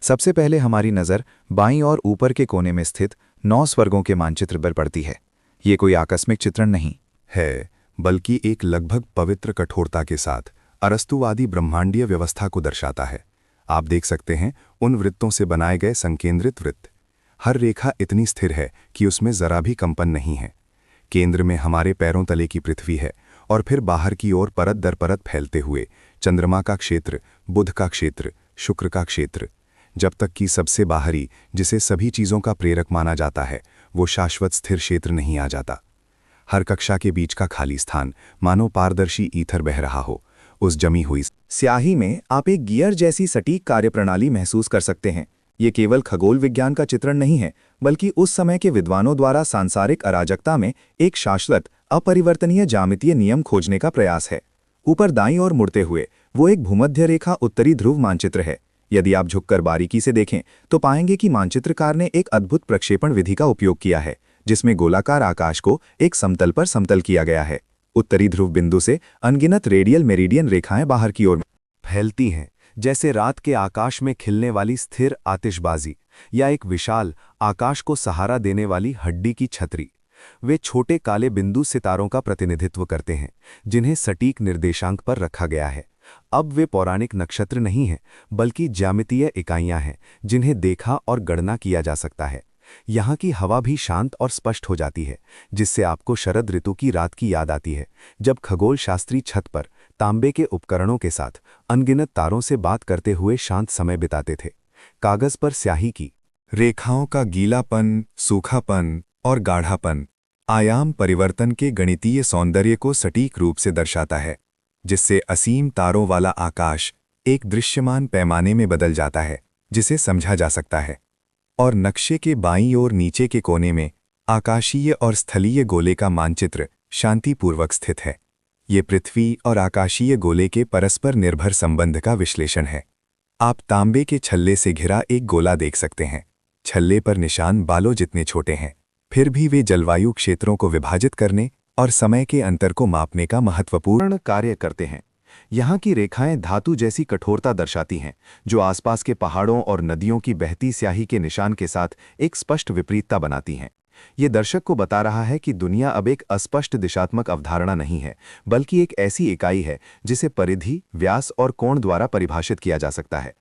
B: सबसे पहले हमारी नज़र बाईं और ऊपर के कोने में स्थित 9 स्वर्गों के मानचित्र पर पड़ती है। ये कोई आकस्मिक चित्रण नहीं
A: है, बल्कि एक लगभग पवित्र कठोरता के साथ अरस्तुवादी ब्रह्मांडीय व्यवस्था को दर्शाता है। आप देख सकते हैं उन वृत्तों से बनाए गए संकेंद्रित वृत्त। हर रेखा इतनी स्थिर है कि उसमें जरा भी कंपन नहीं है। केंद्र में हमारे पैरों तले की पृथ्वी है और फिर बाहर की ओर परत दर परत फैलते हुए चंद्रमा का क्षेत्र, बुध का क्षेत्र, शुक्र का क्षेत्र, जब तक कि सबसे बाहरी, जिसे सभी चीज़ों का प्रेरक माना जाता है, वो शाश्वत स्थिर क्षेत्र नहीं आ जाता। हर कक्षा के बीच का खाली स्थान मानो पारदर्शी ईथर बह रहा हो। उस जमी हुई
B: स्याही में आप एक गियर जैसी सटीक कार्यप्रणाली महसूस कर सकते हैं। ये केवल खगोल विज्ञान का चित्रण नहीं है, बल्कि उस समय के विद्वानों द्वारा सांसारिक अराजकता में एक शाश्वत अपरिवर्तनीय ज्यामितीय नियम खोजने का प्रयास है। ऊपर दाईं ओर मुड़ते हुए वो एक भूमध्य रेखा उत्तरी ध्रुव मानचित्र है। यदि आप झुककर बारीकी से देखें तो पाएंगे कि मानचित्रकार ने एक अद्भुत प्रक्षेपण विधि का उपयोग किया है, जिसमें गोलाकार आकाश को एक समतल पर समतल किया गया है। उत्तरी ध्रुव बिंदु से अनगिनत रेडियल मेरिडियन रेखाएं बाहर की ओर
C: फैलती हैं, जैसे रात के आकाश में खिलने वाली स्थिर आतिशबाजी या एक विशाल आकाश को सहारा देने वाली हड्डी की छतरी। वे छोटे काले बिंदु सितारों का प्रतिनिधित्व करते हैं, जिन्हें सटीक निर्देशांक पर रखा गया है। अब वे पौराणिक नक्षत्र नहीं हैं, बल्कि ज्यामितीय इकाइयां हैं, जिन्हें देखा और गणना किया जा सकता है। यहाँ की हवा भी शांत और स्पष्ट हो जाती है, जिससे आपको शरद ऋतु की रात की याद आती है, जब खगोल शास्त्री छत पर तांबे के उपकरणों के साथ अनगिनत तारों से बात करते हुए शांत समय बिताते थे। कागज पर स्याही की
A: रेखाओं का गीलापन, सूखापन और गाढ़ापन आयाम परिवर्तन के गणितीय सौंदर्य को सटीक रूप से दर्शाता है, जिससे असीम तारों वाला आकाश एक दृश्यमान पैमाने में बदल जाता है, जिसे समझा जा सकता है। और नक्शे के बाईं ओर नीचे के कोने में आकाशीय और स्थलीय गोले का मानचित्र शांतिपूर्वक स्थित है। ये पृथ्वी और आकाशीय गोले के परस्पर निर्भर संबंध का विश्लेषण है। आप तांबे के छल्ले से घिरा एक गोला देख सकते हैं। छल्ले पर निशान बालों जितने छोटे हैं, फिर भी वे जलवायु क्षेत्रों को विभाजित करने और समय के अंतर को मापने का महत्वपूर्ण कार्य करते हैं। यहाँ की रेखाएं धातु जैसी कठोरता दर्शाती हैं, जो आसपास के पहाड़ों और नदियों की बहती स्याही के निशान के साथ एक स्पष्ट विपरीतता बनाती हैं। ये दर्शक को बता रहा है कि दुनिया अब एक अस्पष्ट दिशात्मक अवधारणा नहीं है, बल्कि एक ऐसी इकाई है जिसे परिधि, व्यास और कोण द्वारा परिभाषित किया जा सकता है।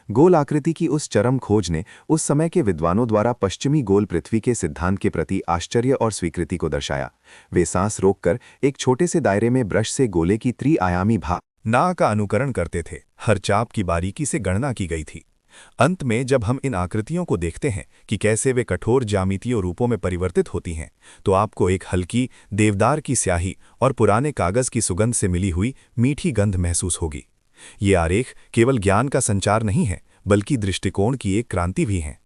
A: गोल आकृति की उस चरम खोज ने उस समय के विद्वानों द्वारा पश्चिमी गोल पृथ्वी के सिद्धांत के प्रति आश्चर्य और स्वीकृति को दर्शाया। वे सांस रोककर एक छोटे से दायरे में ब्रश से गोले की त्रिआयामी भावना का अनुकरण करते थे। हर चाप की बारीकी से गणना की गई थी। अंत में जब हम इन आकृतियों को देखते हैं कि कैसे वे कठोर ज्यामितीय रूपों में परिवर्तित होती हैं, तो आपको एक हल्की देवदार की स्याही और पुराने कागज की सुगंध से मिली हुई मीठी गंध महसूस होगी। ये आरेख केवल ज्ञान का संचार नहीं है, बल्कि दृष्टिकोण की एक क्रांति भी है।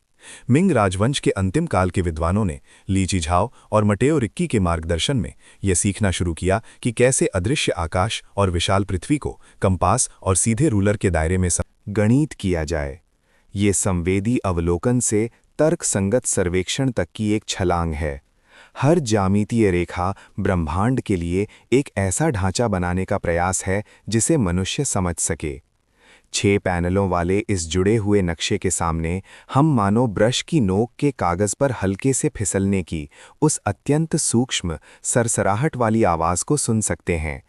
A: मिंग राजवंश के अंतिम काल के विद्वानों ने ली चिझाओ और मटेओ रिक्की के मार्गदर्शन में यह सीखना शुरू किया कि कैसे अदृश्य आकाश और विशाल पृथ्वी को कंपास और सीधे रूलर के दायरे में गणित किया जाए। ये संवेदी अवलोकन से तर्क संगत सर्वेक्षण तक की एक छलांग है। हर ज्यामितीय रेखा ब्रह्मांड के लिए एक ऐसा ढांचा बनाने का प्रयास है जिसे मनुष्य समझ सके। 6 पैनलों वाले इस जुड़े हुए नक्शे के सामने हम मानो ब्रश की नोक के कागज पर हल्के से फिसलने की उस अत्यंत सूक्ष्म सरसराहट वाली आवाज को सुन सकते हैं।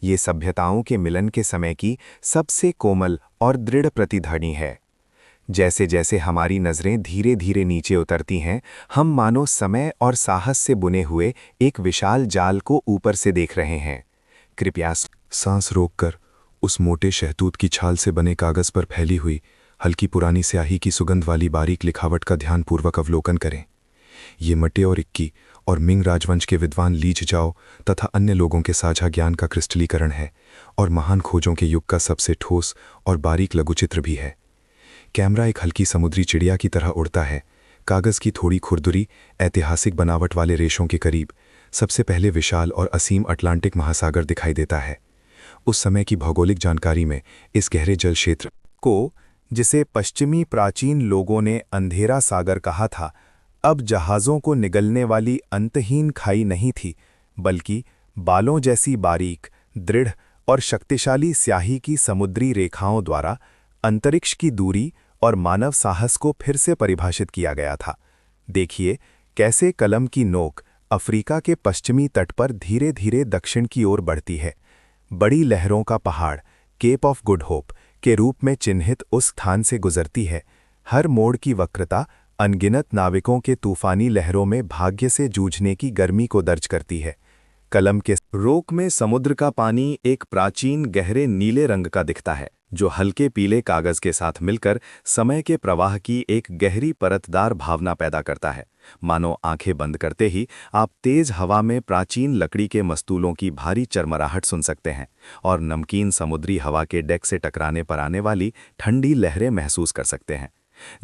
A: ये सभ्यताओं के मिलन के समय की सबसे कोमल और दृढ़ प्रतिध्वनि है। जैसे जैसे हमारी नज़रें धीरे धीरे नीचे उतरती हैं, हम मानो समय और साहस से बुने हुए एक विशाल जाल को ऊपर से देख रहे हैं। कृपया सांस रोककर उस मोटे शहतूत की छाल से बने कागज पर फैली हुई हल्की पुरानी स्याही की सुगंध वाली बारीक लिखावट का ध्यानपूर्वक अवलोकन करें। ये मटेओ रिक्की और मिंग राजवंश के विद्वान ली चिझाओ तथा अन्य लोगों के साझा ज्ञान का क्रिस्टलीकरण है और महान खोजों के युग का सबसे ठोस और बारीक लघुचित्र भी है। कैमरा एक हल्की समुद्री चिड़िया की तरह उड़ता है। कागज की थोड़ी खुरदुरी ऐतिहासिक बनावट वाले रेशों के करीब सबसे पहले विशाल और असीम अटलांटिक महासागर दिखाई देता है। उस समय की भौगोलिक जानकारी में इस गहरे जल क्षेत्र
C: को, जिसे पश्चिमी प्राचीन लोगों ने अंधेरा सागर कहा था, अब जहाज़ों को निगलने वाली अंतहीन खाई नहीं थी, बल्कि बालों जैसी बारीक, दृढ़ और शक्तिशाली स्याही की समुद्री रेखाओं द्वारा अंतरिक्ष की दूरी और मानव साहस को फिर से परिभाषित किया गया था। देखिए कैसे कलम की नोक अफ्रीका के पश्चिमी तट पर धीरे धीरे दक्षिण की ओर बढ़ती है। बड़ी लहरों का पहाड़ केप ऑफ गुड होप के रूप में चिन्हित उस स्थान से गुजरती है। हर मोड़ की वक्रता अनगिनत नाविकों के तूफानी लहरों में भाग्य से जूझने की गर्मी को दर्ज करती है। कलम के रोक में समुद्र का पानी एक प्राचीन गहरे नीले रंग का दिखता है, जो हल्के पीले कागज के साथ मिलकर समय के प्रवाह की एक गहरी परतदार भावना पैदा करता है। मानो आंखें बंद करते ही आप तेज हवा में प्राचीन लकड़ी के मस्तूलों की भारी चरमराहट सुन सकते हैं और नमकीन समुद्री हवा के डेक से टकराने पर आने वाली ठंडी लहरें महसूस कर सकते हैं।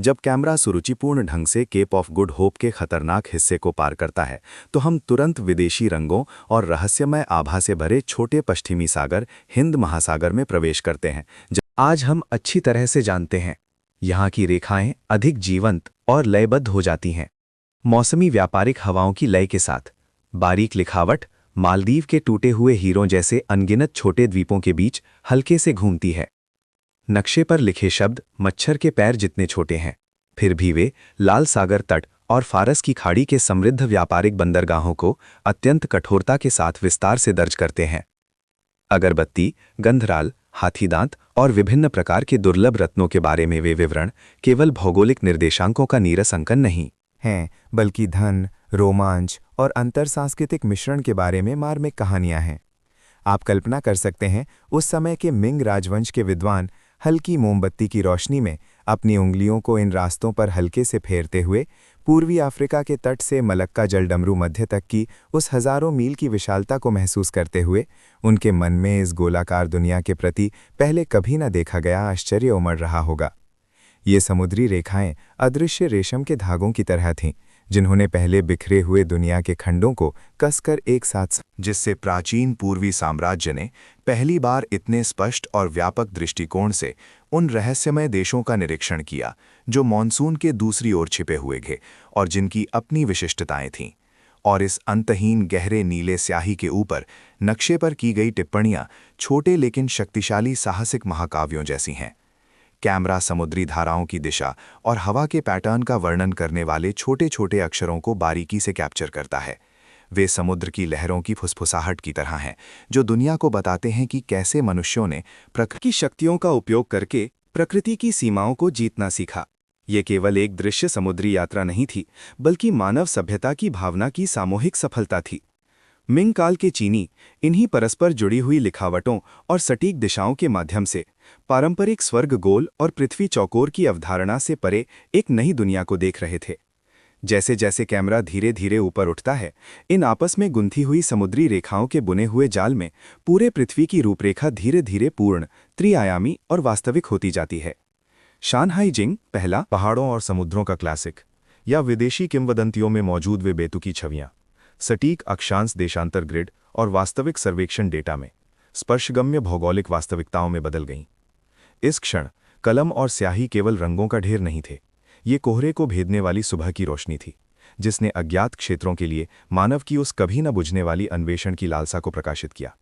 C: जब कैमरा सुरुचिपूर्ण ढंग से केप ऑफ गुड होप के खतरनाक हिस्से को पार करता है, तो हम तुरंत विदेशी रंगों और रहस्यमय आभा से भरे छोटे पश्चिमी सागर हिंद महासागर में प्रवेश करते हैं। आज हम अच्छी तरह से जानते हैं, यहाँ की रेखाएं अधिक जीवंत और लयबद्ध हो जाती हैं। मौसमी व्यापारिक हवाओं की लय के साथ बारीक लिखावट मालदीव के टूटे हुए हीरों जैसे अनगिनत छोटे द्वीपों के बीच हल्के से घूमती है। नक्शे पर लिखे शब्द मच्छर के पैर जितने छोटे हैं, फिर भी वे लाल सागर तट और फारस की खाड़ी के समृद्ध व्यापारिक बंदरगाहों को अत्यंत कठोरता के साथ विस्तार से दर्ज करते हैं। अगरबत्ती, गंधराल, हाथीदांत और विभिन्न प्रकार के दुर्लभ रत्नों के बारे में वे विवरण केवल भौगोलिक निर्देशांकों का नीरस अंकन नहीं
B: हैं, बल्कि धन, रोमांच और अंतरसांस्कृतिक मिश्रण के बारे में मार्मिक कहानियां हैं। आप कल्पना कर सकते हैं, उस समय के मिंग राजवंश के विद्वान हल्की मोमबत्ती की रोशनी में अपनी उंगलियों को इन रास्तों पर हल्के से फेरते हुए पूर्वी अफ्रीका के तट से मलक्का जलडमरू मध्य तक की उस हजारों मील की विशालता को महसूस करते हुए उनके मन में इस गोलाकार दुनिया के प्रति पहले कभी न देखा गया आश्चर्य उमड़ रहा होगा। ये समुद्री रेखाएं अदृश्य रेशम के धागों की तरह थीं, जिन्होंने पहले बिखरे हुए दुनिया के खंडों को कसकर एक साथ,
C: जिससे प्राचीन पूर्वी साम्राज्य ने पहली बार इतने स्पष्ट और व्यापक दृष्टिकोण से उन रहस्यमय देशों का निरीक्षण किया जो मॉनसून के दूसरी ओर छिपे हुए थे और जिनकी अपनी विशिष्टताएं थीं। और इस अंतहीन गहरे नीले स्याही के ऊपर नक्शे पर की गई टिप्पणियां छोटे लेकिन शक्तिशाली साहसिक महाकाव्यों जैसी हैं। कैमरा समुद्री धाराओं की दिशा और हवा के पैटर्न का वर्णन करने वाले छोटे छोटे अक्षरों को बारीकी से कैप्चर करता है। वे समुद्र की लहरों की फुसफुसाहट की तरह हैं, जो दुनिया को बताते हैं कि कैसे मनुष्यों ने प्रकृति की शक्तियों का उपयोग करके प्रकृति की सीमाओं को जीतना सीखा। ये केवल एक दृश्य समुद्री यात्रा नहीं थी, बल्कि मानव सभ्यता की भावना की सामूहिक सफलता थी। मिंग काल के चीनी इन्हीं परस्पर जुड़ी हुई लिखावटों और सटीक दिशाओं के माध्यम से पारंपरिक स्वर्ग गोल और पृथ्वी चौकोर की अवधारणा से परे एक नई दुनिया को देख रहे थे। जैसे जैसे कैमरा धीरे धीरे ऊपर उठता है, इन आपस में गुंथी हुई समुद्री रेखाओं के बुने हुए जाल में पूरे पृथ्वी की रूपरेखा धीरे धीरे पूर्ण, त्रिआयामी और वास्तविक होती जाती है। शानहाई जिंग पहला पहाड़ों और समुद्रों का क्लासिक, या विदेशी किंवदंतियों में मौजूद वे बेतुकी छवियां सटीक अक्षांश देशांतर ग्रिड और वास्तविक सर्वेक्षण डेटा में स्पर्शगम्य भौगोलिक वास्तविकताओं में बदल गईं। इस क्षण कलम और स्याही केवल रंगों का ढेर नहीं थे, ये कोहरे को भेदने वाली सुबह की रोशनी थी, जिसने अज्ञात क्षेत्रों के लिए मानव की उस कभी न बुझने वाली अन्वेषण की लालसा को प्रकाशित किया।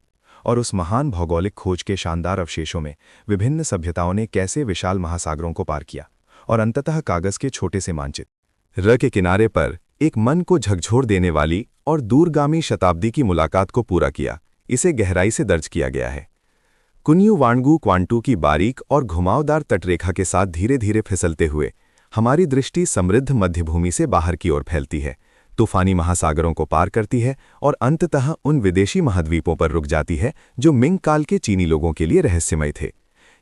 C: और उस महान भौगोलिक खोज के शानदार अवशेषों में विभिन्न सभ्यताओं ने कैसे विशाल महासागरों को पार किया और अंततः कागज के छोटे से मानचित्र के किनारे पर एक मन को झकझोर देने वाली और दूरगामी शताब्दी की मुलाकात को पूरा किया, इसे गहराई से दर्ज किया गया है। कुन्यू वांगू क्वांटू की बारीक और घुमावदार तटरेखा के साथ धीरे धीरे फिसलते हुए हमारी दृष्टि समृद्ध मध्यभूमि से बाहर की ओर फैलती है, तूफानी महासागरों को पार करती है और अंततः उन विदेशी महाद्वीपों पर रुक जाती है जो मिंग काल के चीनी लोगों के लिए रहस्यमय थे।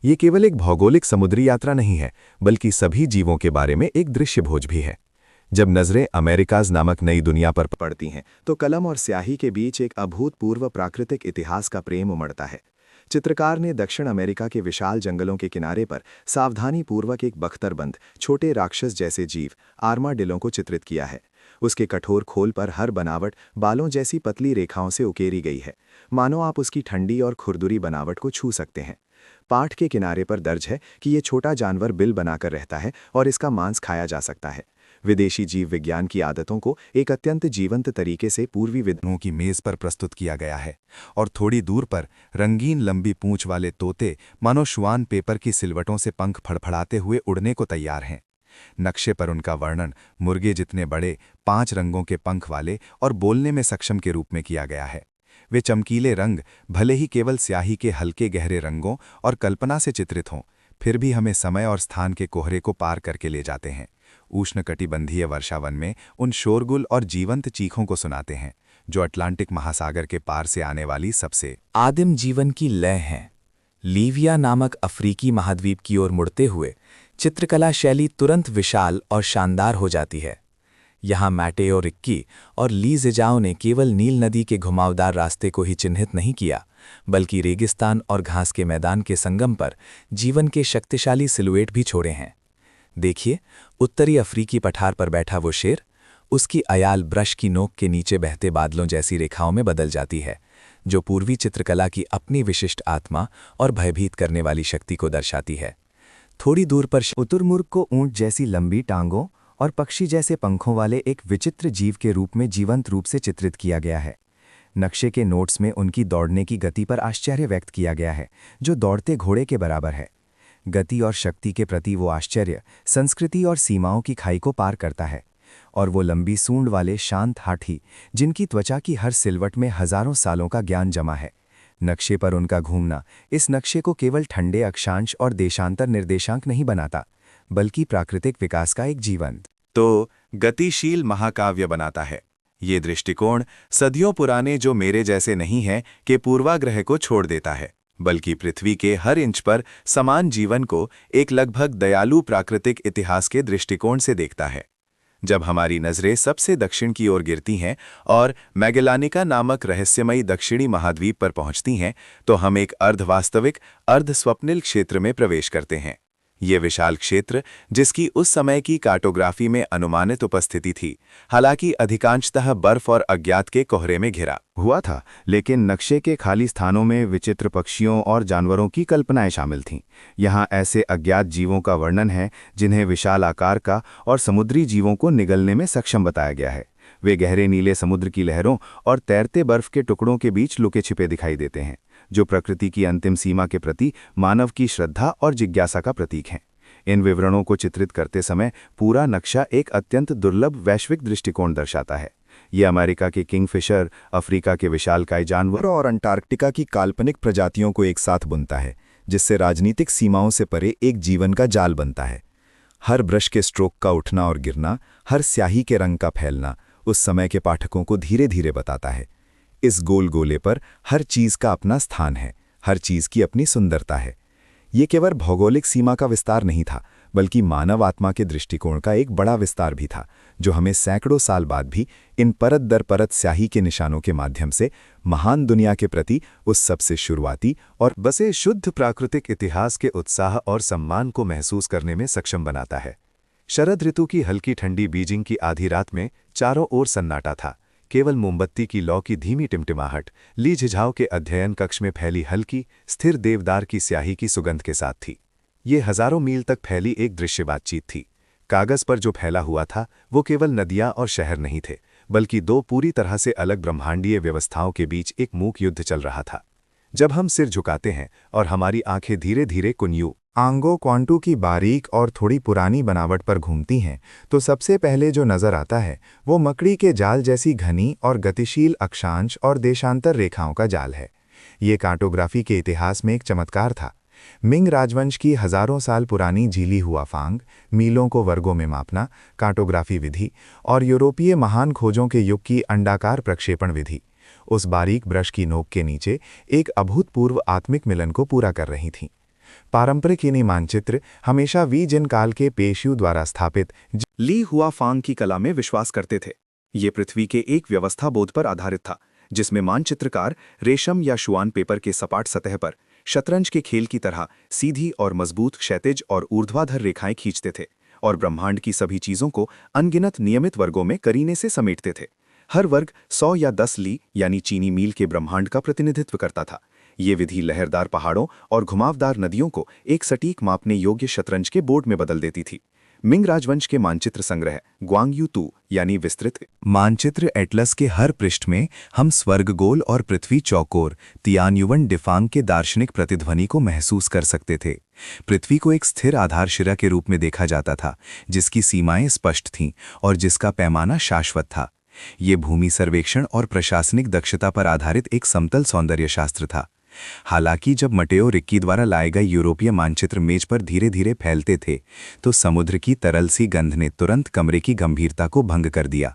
C: ये केवल एक भौगोलिक समुद्री यात्रा नहीं है, बल्कि सभी जीवों के बारे में एक दृश्य भोज भी है। जब नजरें अमेरिकाज नामक नई दुनिया पर पड़ती हैं, तो कलम और स्याही के बीच एक अभूतपूर्व प्राकृतिक इतिहास का प्रेम उमड़ता है। चित्रकार ने दक्षिण अमेरिका के विशाल जंगलों के किनारे पर सावधानीपूर्वक एक बख्तरबंद छोटे राक्षस जैसे जीव आर्माडिलो को चित्रित किया है। उसके कठोर खोल पर हर बनावट बालों जैसी पतली रेखाओं से उकेरी गई है, मानो आप उसकी ठंडी और खुरदुरी बनावट को छू सकते हैं।
D: पाठ के किनारे पर दर्ज है कि ये छोटा जानवर बिल बनाकर रहता है और इसका मांस खाया जा सकता है। विदेशी जीव विज्ञान की आदतों को एक अत्यंत जीवंत तरीके से पूर्वी विद्वानों
A: की मेज पर प्रस्तुत किया गया है और थोड़ी दूर पर रंगीन लंबी पूंछ वाले तोते मानो श्वान पेपर की सिलवटों से पंख फड़फड़ाते हुए उड़ने को तैयार हैं। नक्शे पर उनका वर्णन मुर्गे जितने बड़े 5 रंगों के पंख वाले और बोलने में सक्षम के रूप में किया गया है। वे चमकीले रंग भले ही केवल स्याही के हल्के गहरे रंगों और कल्पना से चित्रित हों, फिर भी हमें समय और स्थान के कोहरे को पार करके ले जाते हैं। उष्णकटिबंधीय वर्षावन में उन शोरगुल और जीवंत चीखों को सुनाते हैं जो अटलांटिक महासागर के पार से आने वाली सबसे
B: आदिम जीवन की लय हैं। लीविया नामक अफ्रीकी महाद्वीप की ओर मुड़ते हुए चित्रकला शैली तुरंत विशाल और शानदार हो जाती है। यहाँ मैटेओ रिक्की और ली ज़िजाओ ने केवल नील नदी के घुमावदार रास्ते को ही चिन्हित नहीं किया, बल्कि रेगिस्तान और घास के मैदान के संगम पर जीवन के शक्तिशाली सिलुएट भी छोड़े हैं। देखिए, उत्तरी अफ्रीकी पठार पर बैठा वो शेर, उसकी अयाल ब्रश की नोक के नीचे बहते बादलों जैसी रेखाओं में बदल जाती है, जो पूर्वी चित्रकला की अपनी विशिष्ट आत्मा और भयभीत करने वाली शक्ति को दर्शाती है। थोड़ी दूर पर
D: शुतुरमुर्ग को ऊंट जैसी लंबी टांगों और पक्षी जैसे पंखों वाले एक विचित्र जीव के रूप में जीवंत रूप से चित्रित किया गया है। नक्शे के नोट्स में उनकी दौड़ने की गति पर आश्चर्य व्यक्त किया गया है, जो दौड़ते घोड़े के बराबर है। गति और शक्ति के प्रति वो आश्चर्य संस्कृति और सीमाओं की खाई को पार करता है। और वो लंबी सूंड वाले शांत हाथी, जिनकी त्वचा की हर सिलवट में हजारों सालों का ज्ञान जमा है। नक्शे पर उनका घूमना इस नक्शे को केवल ठंडे अक्षांश और देशांतर निर्देशांक नहीं बनाता, बल्कि प्राकृतिक विकास का एक जीवंत
C: तो गतिशील महाकाव्य बनाता है। ये दृष्टिकोण सदियों पुराने जो मेरे जैसे नहीं है कि पूर्वाग्रह को छोड़ देता है, बल्कि पृथ्वी के हर इंच पर समान जीवन को एक लगभग दयालु प्राकृतिक इतिहास के दृष्टिकोण से देखता है। जब हमारी नज़रें सबसे दक्षिण की ओर गिरती हैं और मैगेलानिका नामक रहस्यमयी दक्षिणी महाद्वीप पर पहुंचती हैं, तो हम एक अर्धवास्तविक अर्धस्वप्निल क्षेत्र में प्रवेश करते हैं। ये विशाल क्षेत्र, जिसकी उस समय की कार्टोग्राफी में अनुमानित उपस्थिति थी, हालांकि अधिकांशतः बर्फ और अज्ञात के कोहरे में घिरा
D: हुआ था, लेकिन नक्शे के खाली स्थानों में विचित्र पक्षियों और जानवरों की कल्पनाएं शामिल थीं। यहाँ ऐसे अज्ञात जीवों का वर्णन है जिन्हें विशाल आकार का और समुद्री जीवों को निगलने में सक्षम बताया गया है। वे गहरे नीले समुद्र की लहरों और तैरते बर्फ के टुकड़ों के बीच लुके छिपे दिखाई देते हैं, जो प्रकृति की अंतिम सीमा के प्रति मानव की श्रद्धा और जिज्ञासा का प्रतीक हैं। इन विवरणों को चित्रित करते समय पूरा नक्शा एक अत्यंत दुर्लभ वैश्विक दृष्टिकोण दर्शाता है। ये अमेरिका के किंगफिशर, अफ्रीका के विशालकाय जानवरों और अंटार्कटिका की काल्पनिक प्रजातियों को एक साथ बुनता है, जिससे राजनीतिक सीमाओं से परे एक जीवन का जाल बनता है। हर ब्रश के स्ट्रोक का उठना और गिरना, हर स्याही के रंग का फैलना उस समय के पाठकों को धीरे धीरे बताता है। इस गोल गोले पर हर चीज़ का अपना स्थान है, हर चीज़ की अपनी सुंदरता है। ये केवल भौगोलिक सीमा का विस्तार नहीं था, बल्कि मानव आत्मा के दृष्टिकोण का एक बड़ा विस्तार भी था, जो हमें सैकड़ों साल बाद भी इन परत दर परत स्याही के निशानों के माध्यम से महान दुनिया के प्रति उस सबसे शुरुआती और
A: बसे शुद्ध प्राकृतिक इतिहास के उत्साह और सम्मान को महसूस करने में सक्षम बनाता है। शरद ऋतु की हल्की ठंडी बीजिंग की आधी रात में चारों ओर सन्नाटा था। केवल मोमबत्ती की लौ की धीमी टिमटिमाहट ली झिझाओ के अध्ययन कक्ष में फैली हल्की स्थिर देवदार की स्याही की सुगंध के साथ थी। ये हजारों मील तक फैली एक दृश्य बातचीत थी। कागज पर जो फैला हुआ था वो केवल नदियां और शहर नहीं थे, बल्कि दो पूरी तरह से अलग ब्रह्मांडीय व्यवस्थाओं के बीच एक मूक युद्ध चल रहा था। जब हम सिर झुकाते हैं और हमारी आंखें धीरे धीरे कुन्यू
D: आंगो क्वांटू की बारीक और थोड़ी पुरानी बनावट पर घूमती हैं, तो सबसे पहले जो नज़र आता है वो मकड़ी के जाल जैसी घनी और गतिशील अक्षांश और देशांतर रेखाओं का जाल है। ये कार्टोग्राफी के इतिहास में एक चमत्कार था। मिंग राजवंश की हजारों साल पुरानी झीली हुआ फांग, मीलों को वर्गों में मापना, कार्टोग्राफी विधि और यूरोपीय महान खोजों के युग की अंडाकार प्रक्षेपण विधि उस बारीक ब्रश की नोक के नीचे एक अभूतपूर्व आत्मिक मिलन को पूरा कर रही थीं। पारंपरिक इन्हीं मानचित्र हमेशा वीजिन काल के पेशयू द्वारा स्थापित
C: ली हुआ फांग की कला में विश्वास करते थे। ये पृथ्वी के एक व्यवस्था बोध पर आधारित था, जिसमें मानचित्रकार रेशम या शुआन पेपर के सपाट सतह पर शतरंज के खेल की तरह सीधी और मजबूत क्षैतिज और ऊर्ध्वाधर रेखाएं खींचते थे और ब्रह्मांड की सभी चीजों को अनगिनत नियमित वर्गों में करीने से समेटते थे। हर वर्ग 100 या 10 ली यानी चीनी मील के ब्रह्मांड का प्रतिनिधित्व करता था। ये विधि लहरदार पहाड़ों और घुमावदार नदियों को एक सटीक मापने योग्य शतरंज के बोर्ड में बदल देती थी। मिंग राजवंश के मानचित्र संग्रह ग्वांग तू यानी विस्तृत
A: मानचित्र एटलस के हर पृष्ठ में हम स्वर्गगोल और पृथ्वी चौकोर तियान्युवन डिफांग के दार्शनिक प्रतिध्वनि को महसूस कर सकते थे। पृथ्वी को एक स्थिर आधारशिरा के रूप में देखा जाता था, जिसकी सीमाएं स्पष्ट थीं और जिसका पैमाना शाश्वत था। ये भूमि सर्वेक्षण और प्रशासनिक दक्षता पर आधारित एक समतल सौंदर्यशास्त्र था। हालांकि जब मटेओ रिक्की द्वारा लाए गए यूरोपीय मानचित्र मेज पर धीरे धीरे फैलते थे, तो समुद्र की तरल सी गंध ने तुरंत कमरे की गंभीरता को भंग कर दिया।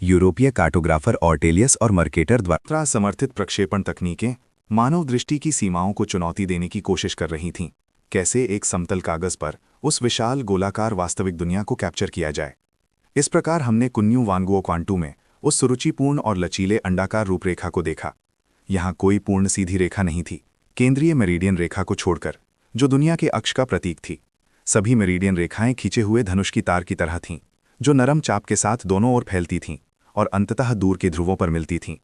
A: यूरोपीय कार्टोग्राफर ऑर्टेलियस और मर्केटर द्वारा समर्थित प्रक्षेपण तकनीकें मानव दृष्टि की सीमाओं को चुनौती देने की कोशिश कर रही थीं। कैसे एक समतल कागज पर उस विशाल गोलाकार वास्तविक दुनिया को कैप्चर किया जाए। इस प्रकार हमने कुन्यू वांगुओ क्वांटू में उस सुरुचिपूर्ण और लचीले अंडाकार रूपरेखा को देखा। यहाँ कोई पूर्ण सीधी रेखा नहीं थी, केंद्रीय मेरिडियन रेखा को छोड़कर, जो दुनिया के अक्ष का प्रतीक थी। सभी मेरिडियन रेखाएं खींचे हुए धनुष की तार की तरह थीं, जो नरम चाप के साथ दोनों ओर फैलती थीं और अंततः दूर के ध्रुवों पर मिलती थीं।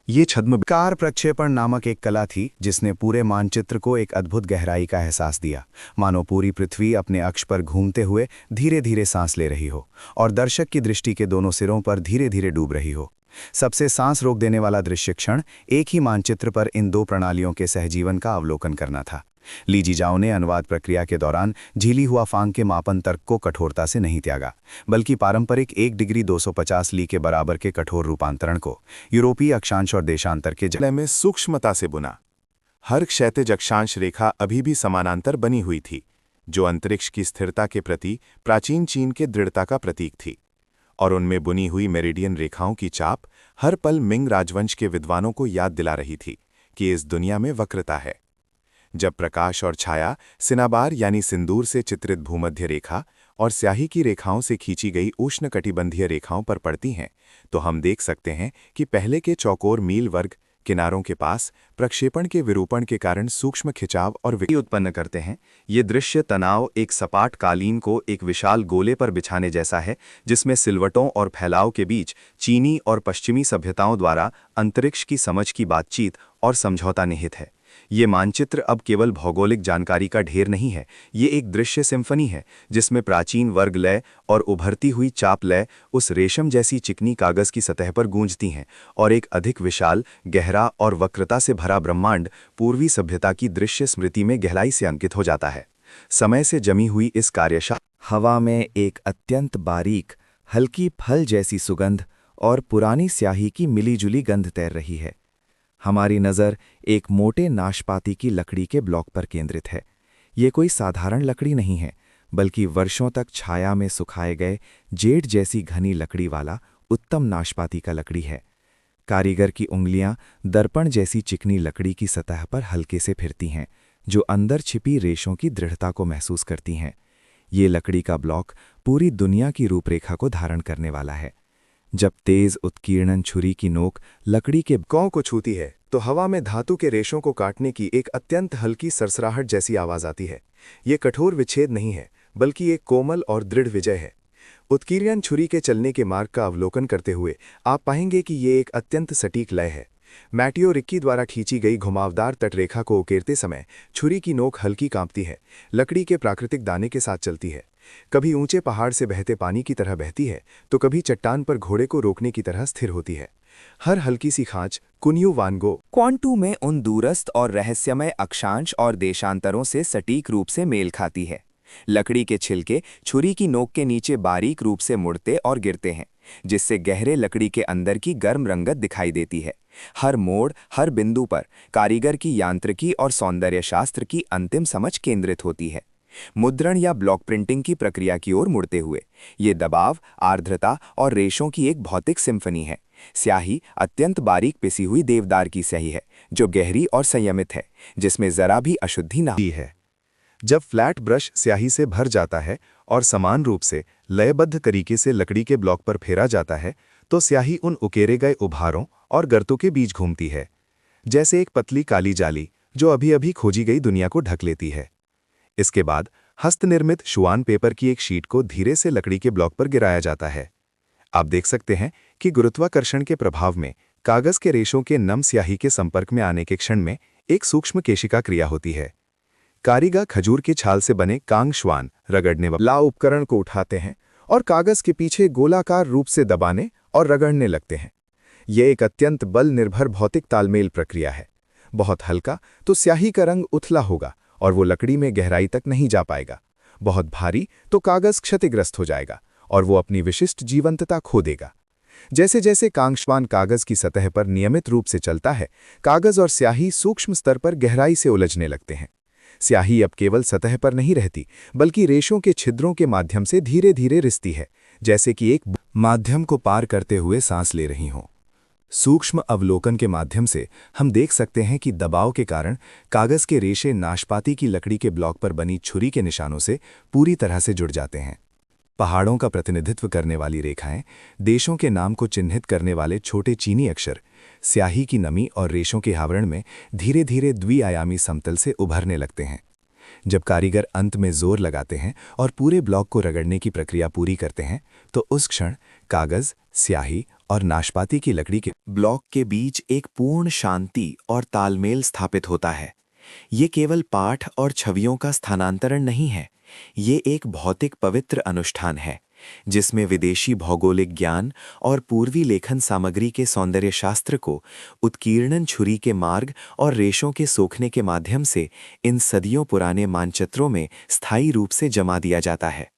A: ये छद्मकार प्रक्षेपण नामक एक कला थी जिसने पूरे मानचित्र को एक अद्भुत गहराई का एहसास दिया, मानो पूरी पृथ्वी अपने अक्ष पर घूमते हुए धीरे धीरे सांस ले रही हो और दर्शक की दृष्टि के दोनों सिरों पर धीरे धीरे डूब रही हो। सबसे सांस रोक देने वाला दृश्य क्षण एक ही मानचित्र पर इन दो प्रणालियों के सहजीवन का अवलोकन करना था। ली जीजाओ ने अनुवाद प्रक्रिया के दौरान झीली हुआ फांग के मापन तर्क को कठोरता से नहीं त्यागा, बल्कि पारंपरिक 1 डिग्री 250 ली के बराबर के कठोर रूपांतरण को यूरोपीय अक्षांश और देशांतर के जले में सूक्ष्मता से बुना। हर क्षैतिज अक्षांश रेखा अभी भी समानांतर बनी हुई थी, जो अंतरिक्ष की स्थिरता के प्रति प्राचीन चीन के दृढ़ता का प्रतीक थी, और उनमें बुनी हुई मेरिडियन रेखाओं की चाप हर पल मिंग राजवंश के विद्वानों को याद दिला रही थी कि इस दुनिया में वक्रता है। जब प्रकाश और छाया सिनाबार यानी सिंदूर से चित्रित भूमध्य रेखा और स्याही की रेखाओं से खींची गई उष्णकटिबंधीय रेखाओं पर पड़ती हैं, तो हम देख सकते हैं कि पहले के चौकोर मील वर्ग किनारों के पास प्रक्षेपण के विरूपण के कारण सूक्ष्म खिंचाव और विकृति उत्पन्न करते हैं। ये दृश्य तनाव एक सपाट कालीन को एक विशाल गोले पर बिछाने जैसा है, जिसमें सिलवटों और फैलाव के बीच चीनी और पश्चिमी सभ्यताओं द्वारा अंतरिक्ष की समझ की बातचीत और समझौता निहित है। ये मानचित्र अब केवल भौगोलिक जानकारी का ढेर नहीं है, ये एक दृश्य सिम्फनी है जिसमें प्राचीन वर्ग लय और उभरती हुई चाप लय उस रेशम जैसी चिकनी कागज की सतह पर गूंजती हैं, और एक अधिक विशाल, गहरा और वक्रता से भरा ब्रह्मांड पूर्वी सभ्यता की दृश्य स्मृति में गहराई से अंकित हो जाता है। समय से जमी हुई इस कार्यशाला
B: हवा में एक अत्यंत बारीक, हल्की फल जैसी सुगंध और पुरानी स्याही की मिलीजुली गंध तैर रही है। हमारी नज़र एक मोटे नाशपाती की लकड़ी के ब्लॉक पर केंद्रित है। ये कोई साधारण लकड़ी नहीं है, बल्कि वर्षों तक छाया में सुखाए गए जेड जैसी घनी लकड़ी वाला उत्तम नाशपाती का लकड़ी है। कारीगर की उंगलियां दर्पण जैसी चिकनी लकड़ी की सतह पर हल्के से फिरती हैं, जो अंदर छिपी रेशों की दृढ़ता को महसूस करती हैं। ये लकड़ी का ब्लॉक पूरी दुनिया की रूपरेखा को धारण करने वाला है। जब तेज उत्कीर्णन छुरी की नोक लकड़ी के कौ को छूती है, तो हवा में धातु के रेशों को काटने की एक अत्यंत हल्की सरसराहट जैसी आवाज आती है। ये कठोर विच्छेद नहीं है, बल्कि एक कोमल और दृढ़ विजय है। उत्कीर्णन छुरी के चलने के मार्ग का अवलोकन करते हुए आप पाएंगे कि ये एक अत्यंत सटीक लय है। मैटियो रिक्की द्वारा खींची गई घुमावदार तटरेखा को उकेरते समय छुरी की नोक हल्की कांपती है, लकड़ी के प्राकृतिक दाने के साथ चलती है। कभी ऊंचे पहाड़ से बहते पानी की तरह बहती है, तो कभी चट्टान पर घोड़े को रोकने की तरह स्थिर होती है। हर हल्की सी खांच कुन्यू वांगो क्वांटू में उन दूरस्थ और रहस्यमय अक्षांश और देशांतरों से सटीक रूप से मेल खाती है। लकड़ी के छिलके छुरी की नोक के नीचे बारीक रूप से मुड़ते और गिरते हैं, जिससे गहरे लकड़ी के अंदर की गर्म रंगत दिखाई देती है। हर मोड़, हर बिंदु पर कारीगर की यांत्रिकी और सौंदर्य शास्त्र की अंतिम समझ केंद्रित होती है। मुद्रण या ब्लॉक प्रिंटिंग की प्रक्रिया की ओर मुड़ते हुए ये दबाव, आर्द्रता और रेशों की एक भौतिक सिम्फनी है। स्याही अत्यंत बारीक पिसी हुई देवदार की स्याही है, जो गहरी और संयमित है, जिसमें जरा भी अशुद्धि ना है।
A: जब फ्लैट ब्रश स्याही से भर जाता है और समान रूप से लयबद्ध तरीके से लकड़ी के ब्लॉक पर फेरा जाता है, तो स्याही उन उकेरे गए उभारों और गर्तों के बीच घूमती है, जैसे एक पतली काली जाली जो अभी अभी खोजी गई दुनिया को ढक लेती है। इसके बाद हस्तनिर्मित शुआन पेपर की एक शीट को धीरे से लकड़ी के ब्लॉक पर गिराया जाता है। आप देख सकते हैं कि गुरुत्वाकर्षण के प्रभाव में कागज के रेशों के नम स्याही के संपर्क में आने के क्षण में एक सूक्ष्म केशिका क्रिया होती है। कारीगर खजूर के छाल से बने कांगश्वान रगड़ने वाला उपकरण को उठाते हैं और कागज के पीछे गोलाकार रूप से दबाने और रगड़ने लगते हैं। यह एक अत्यंत बल निर्भर भौतिक तालमेल प्रक्रिया है। बहुत हल्का तो स्याही का रंग उथला होगा और वो लकड़ी में गहराई तक नहीं जा पाएगा। बहुत भारी तो कागज क्षतिग्रस्त हो जाएगा और वो अपनी विशिष्ट जीवंतता खो देगा। जैसे जैसे कांगश्वान कागज की सतह पर नियमित रूप से चलता है, कागज और स्याही सूक्ष्म स्तर पर गहराई से उलझने लगते हैं। स्याही अब केवल सतह पर नहीं रहती, बल्कि रेशों के छिद्रों के माध्यम से धीरे धीरे रिसती है, जैसे कि एक माध्यम को पार करते हुए सांस ले रही हों। सूक्ष्म अवलोकन के माध्यम से हम देख सकते हैं कि दबाव के कारण कागज के रेशे नाशपाती की लकड़ी के ब्लॉक पर बनी छुरी के निशानों से पूरी तरह से जुड़ जाते हैं। पहाड़ों का प्रतिनिधित्व करने वाली रेखाएं, देशों के नाम को चिन्हित करने वाले छोटे चीनी अक्षर, स्याही की नमी और रेशों के आवरण में धीरे धीरे द्विआयामी समतल से उभरने लगते हैं। जब कारीगर अंत में जोर लगाते हैं और पूरे ब्लॉक को रगड़ने की प्रक्रिया पूरी करते हैं, तो उस क्षण कागज, स्याही और नाशपाती की लकड़ी के
C: ब्लॉक के बीच एक पूर्ण शांति और तालमेल स्थापित होता है। ये केवल पाठ और छवियों का स्थानांतरण नहीं है, ये एक भौतिक पवित्र अनुष्ठान है, जिसमें विदेशी भौगोलिक ज्ञान और पूर्वी लेखन सामग्री के सौंदर्य शास्त्र को उत्कीर्णन छुरी के मार्ग और रेशों के सोखने के माध्यम से इन सदियों पुराने मानचित्रों में स्थायी रूप से जमा दिया जाता है।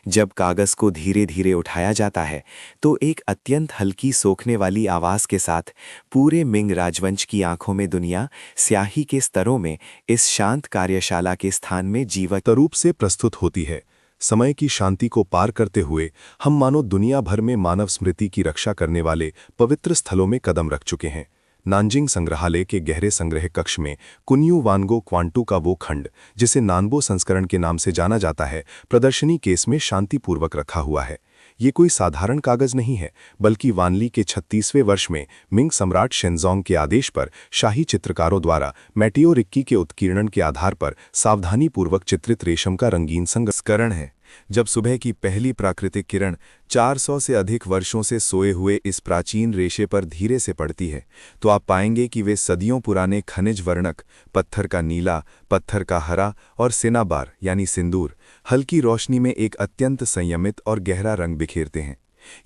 C: जब कागज को धीरे धीरे उठाया जाता है, तो एक अत्यंत हल्की सोखने वाली आवाज के साथ पूरे मिंग राजवंश की आंखों में दुनिया स्याही के स्तरों में इस शांत कार्यशाला के स्थान में जीवंत
A: रूप से प्रस्तुत होती है। समय की शांति को पार करते हुए हम मानो दुनिया भर में मानव स्मृति की रक्षा करने वाले पवित्र स्थलों में कदम रख चुके हैं। नानजिंग संग्रहालय के गहरे संग्रह कक्ष में कुन्यू वानगो क्वांटू का वो खंड, जिसे नानबो संस्करण के नाम से जाना जाता है, प्रदर्शनी केस में शांतिपूर्वक रखा हुआ है। ये कोई साधारण कागज नहीं है, बल्कि वानली के 36वें वर्ष में मिंग सम्राट शेनजोंग के आदेश पर शाही चित्रकारों द्वारा मेटियो रिक्की के उत्कीर्णन के आधार पर सावधानीपूर्वक चित्रित रेशम का रंगीन संस्करण है। जब सुबह की पहली प्राकृतिक किरण 400 से अधिक वर्षों से सोए हुए इस प्राचीन रेशे पर धीरे से पड़ती है, तो आप पाएंगे कि वे सदियों पुराने खनिज वर्णक, पत्थर का नीला, पत्थर का हरा और सिनाबार यानी सिंदूर हल्की रोशनी में एक अत्यंत संयमित और गहरा रंग बिखेरते हैं।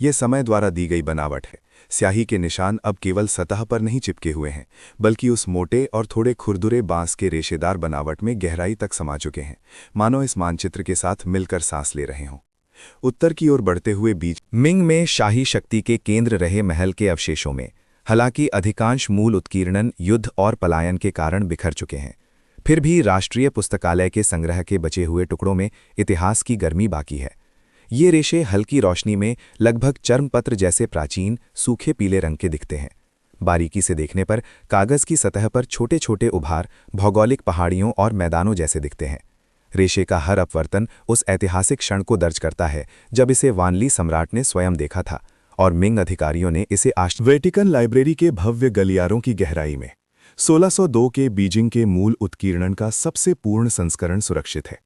A: यह समय द्वारा दी गई बनावट है। स्याही के निशान अब केवल सतह पर नहीं चिपके हुए हैं, बल्कि उस मोटे और थोड़े खुरदुरे बांस के रेशेदार बनावट में गहराई तक समा चुके हैं, मानो इस मानचित्र के साथ मिलकर सांस ले रहे हों। उत्तर की ओर बढ़ते हुए बीच मिंग में शाही शक्ति के केंद्र रहे महल के अवशेषों में, हालांकि अधिकांश मूल उत्कीर्णन युद्ध और पलायन के कारण बिखर चुके हैं, फिर भी राष्ट्रीय पुस्तकालय के संग्रह के बचे हुए टुकड़ों में इतिहास की गर्मी बाकी है। ये रेशे हल्की रोशनी में लगभग चर्मपत्र जैसे प्राचीन, सूखे पीले रंग के दिखते हैं। बारीकी से देखने पर कागज की सतह पर छोटे छोटे उभार भौगोलिक पहाड़ियों और मैदानों जैसे दिखते हैं। रेशे का हर अपवर्तन उस ऐतिहासिक क्षण को दर्ज करता है जब इसे वानली सम्राट ने स्वयं देखा था और मिंग अधिकारियों ने इसे वेटिकन लाइब्रेरी के भव्य गलियारों की गहराई में 1602 के बीजिंग के मूल उत्कीर्णन का सबसे पूर्ण संस्करण सुरक्षित है।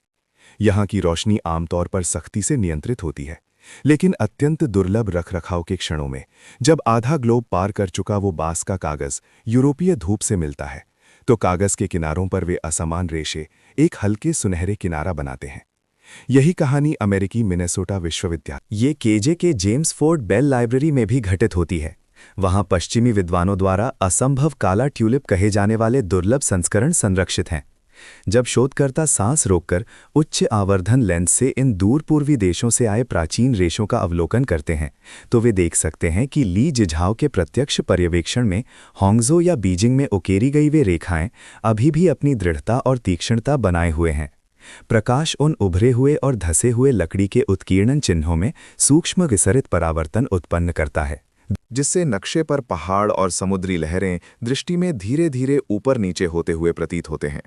A: यहाँ की रोशनी आमतौर पर सख्ती से नियंत्रित होती है, लेकिन अत्यंत दुर्लभ रखरखाव के क्षणों में, जब आधा ग्लोब पार कर चुका वो बांस का कागज यूरोपीय धूप से मिलता है, तो कागज के किनारों पर वे असमान रेशे एक हल्के सुनहरे किनारा बनाते हैं। यही कहानी अमेरिकी मिनेसोटा विश्वविद्यालय ये केजे के जेम्स फोर्ड बेल लाइब्रेरी में भी घटित होती है। वहां पश्चिमी विद्वानों द्वारा असंभव काला ट्यूलिप कहे जाने वाले दुर्लभ संस्करण संरक्षित हैं। जब शोधकर्ता सांस रोककर उच्च आवर्धन लेंस से इन दूर पूर्वी देशों से आए प्राचीन रेशों का अवलोकन करते हैं, तो वे देख सकते हैं कि ली जिझाओ के प्रत्यक्ष पर्यवेक्षण में हांगझो या बीजिंग में उकेरी गई वे रेखाएं अभी भी अपनी दृढ़ता और तीक्ष्णता बनाए हुए हैं। प्रकाश उन उभरे हुए और धसे हुए लकड़ी के उत्कीर्णन चिन्हों में सूक्ष्म विसरित परावर्तन उत्पन्न करता है, जिससे नक्शे पर पहाड़ और समुद्री लहरें दृष्टि में धीरे धीरे ऊपर नीचे होते हुए प्रतीत होते हैं।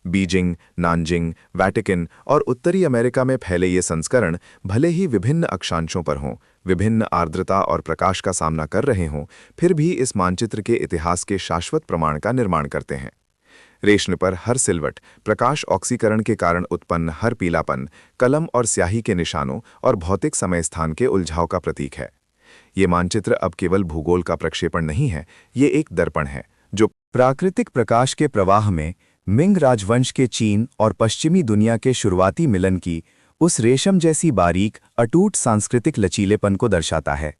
A: बीजिंग, नानजिंग, वेटिकन और उत्तरी अमेरिका में फैले ये संस्करण भले ही विभिन्न अक्षांशों पर हों, विभिन्न आर्द्रता और प्रकाश का सामना कर रहे हों, फिर भी इस मानचित्र के इतिहास के शाश्वत प्रमाण का निर्माण करते हैं। रेशम पर हर सिलवट, प्रकाश ऑक्सीकरण के कारण उत्पन्न हर पीलापन, कलम और स्याही के निशानों और भौतिक समय स्थान के उलझाव का प्रतीक है। ये मानचित्र अब केवल भूगोल का प्रक्षेपण नहीं है, ये एक दर्पण है जो
B: प्राकृतिक प्रकाश के प्रवाह में मिंग राजवंश के चीन और पश्चिमी दुनिया के शुरुआती मिलन की उस रेशम जैसी बारीक अटूट सांस्कृतिक लचीलेपन को दर्शाता है।